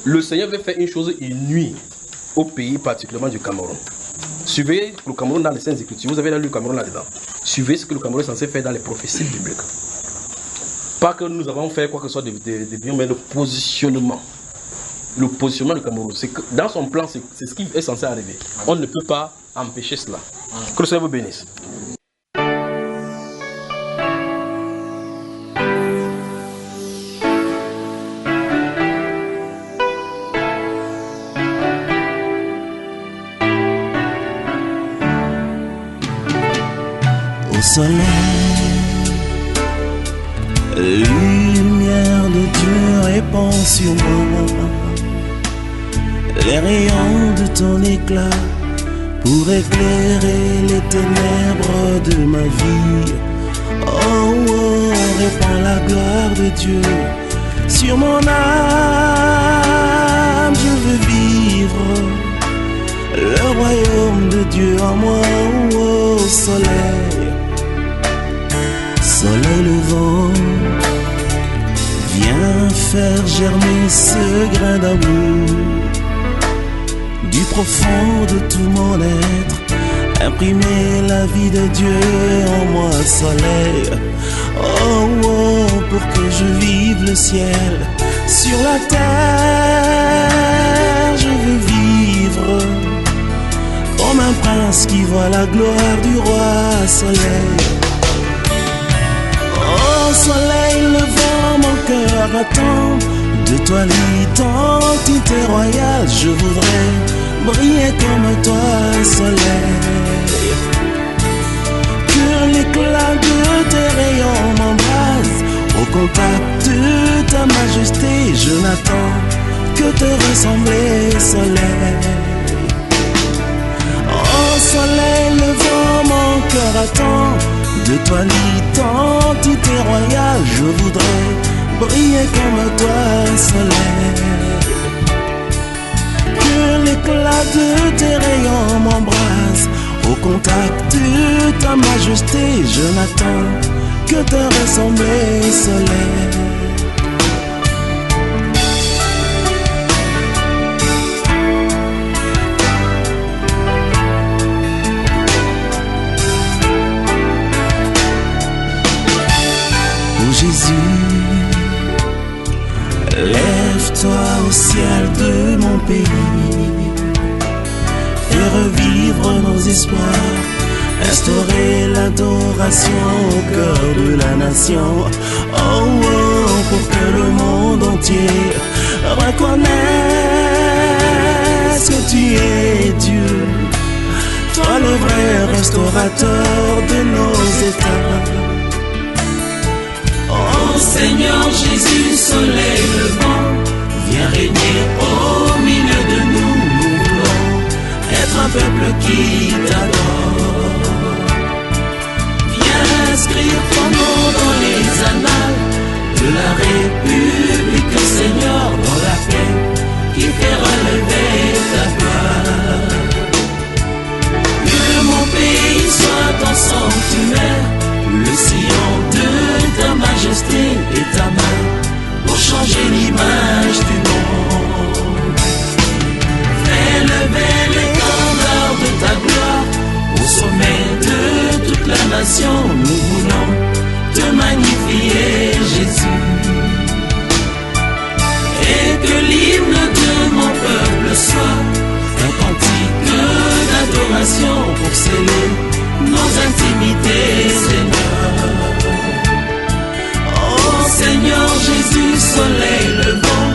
Le Seigneur veut faire une chose inouïe au pays, particulièrement du Cameroun. Suivez le Cameroun dans les Saintes Écritures. Vous avez lu le Cameroun là-dedans. Suivez ce que le Cameroun est censé faire dans les prophéties bibliques. Pas que nous avons fait quoi que ce soit de bien, mais le positionnement. Le positionnement du Cameroun, c'est que dans son plan, c'est ce qui est censé arriver. On ne peut pas empêcher cela. Que le Seigneur vous bénisse. Au soleil, lumière de Dieu répand sur moi. Les rayons de ton éclat pour éclairer les ténèbres de ma vie. Oh, oh, répand la gloire de Dieu sur mon âme. Je veux vivre le royaume de Dieu en moi. Oh, oh, soleil, soleil levant, viens faire germer ce grain d'amour. Du profond de tout mon être, imprimer la vie de Dieu en moi, soleil. Oh, oh, pour que je vive le ciel sur la terre. Je veux vivre comme un prince qui voit la gloire du roi, soleil. Oh, soleil levant, mon cœur attend de toi l'identité royale. Je voudrais briller comme toi, soleil. Que l'éclat de tes rayons m'embrase. Au contact de ta majesté, je n'attends que te ressembler, soleil. Oh, soleil levant, mon cœur attend de toi l'identité royale. Je voudrais briller comme toi, soleil. Que l'éclat de tes rayons m'embrase. Au contact de ta majesté, je n'attends que te ressembler, soleil. Oh Jésus, lève-toi au ciel de mon pays. Fais revivre nos espoirs, instaurer l'adoration au cœur de la nation. Oh, oh, pour que le monde entier reconnaisse que tu es Dieu, toi le vrai restaurateur de nos états. Oh Seigneur Jésus, soleil levant, viens régner au milieu de nous. Nous voulons être un peuple qui t'adore. Viens inscrire ton nom dans les annales de la République, Seigneur, dans la paix qui fait relever ta gloire. Que mon pays soit ton sanctuaire, le sillon de ta majesté et ta main pour changer l'image du monde. Fais lever l'étendard de ta gloire au sommet de toute la nation. Nous voulons te magnifier, Jésus. Et que l'hymne de mon peuple soit un cantique d'adoration pour sceller nos intimités, Seigneur. Oh Seigneur Jésus, soleil levant,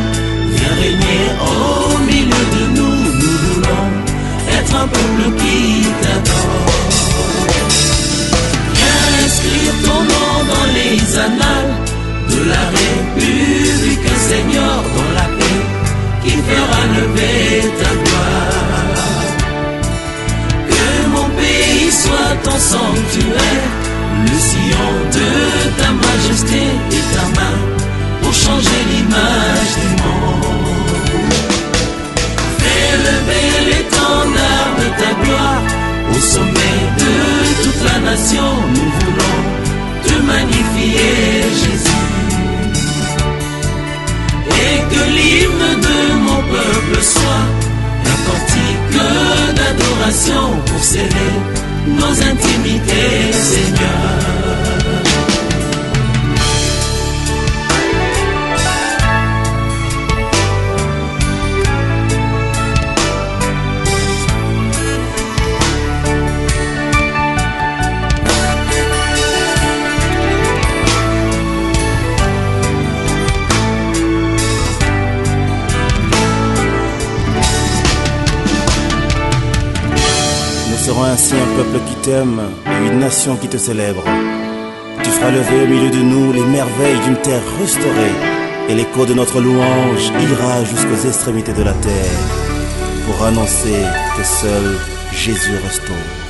viens régner au milieu de nous. Nous voulons être un peuple qui t'adore. Viens inscrire ton nom dans les annales de la République, Seigneur, dans la paix qui fera lever ta gloire. Que mon pays soit ton sanctuaire, le sillon de ta majesté et ta main pour changer l'image du monde. passion pour sceller nos intimités, Seigneur. Nous serons ainsi un peuple qui t'aime et une nation qui te célèbre. Tu feras lever au milieu de nous les merveilles d'une terre restaurée, et l'écho de notre louange ira jusqu'aux extrémités de la terre pour annoncer que seul Jésus restaure.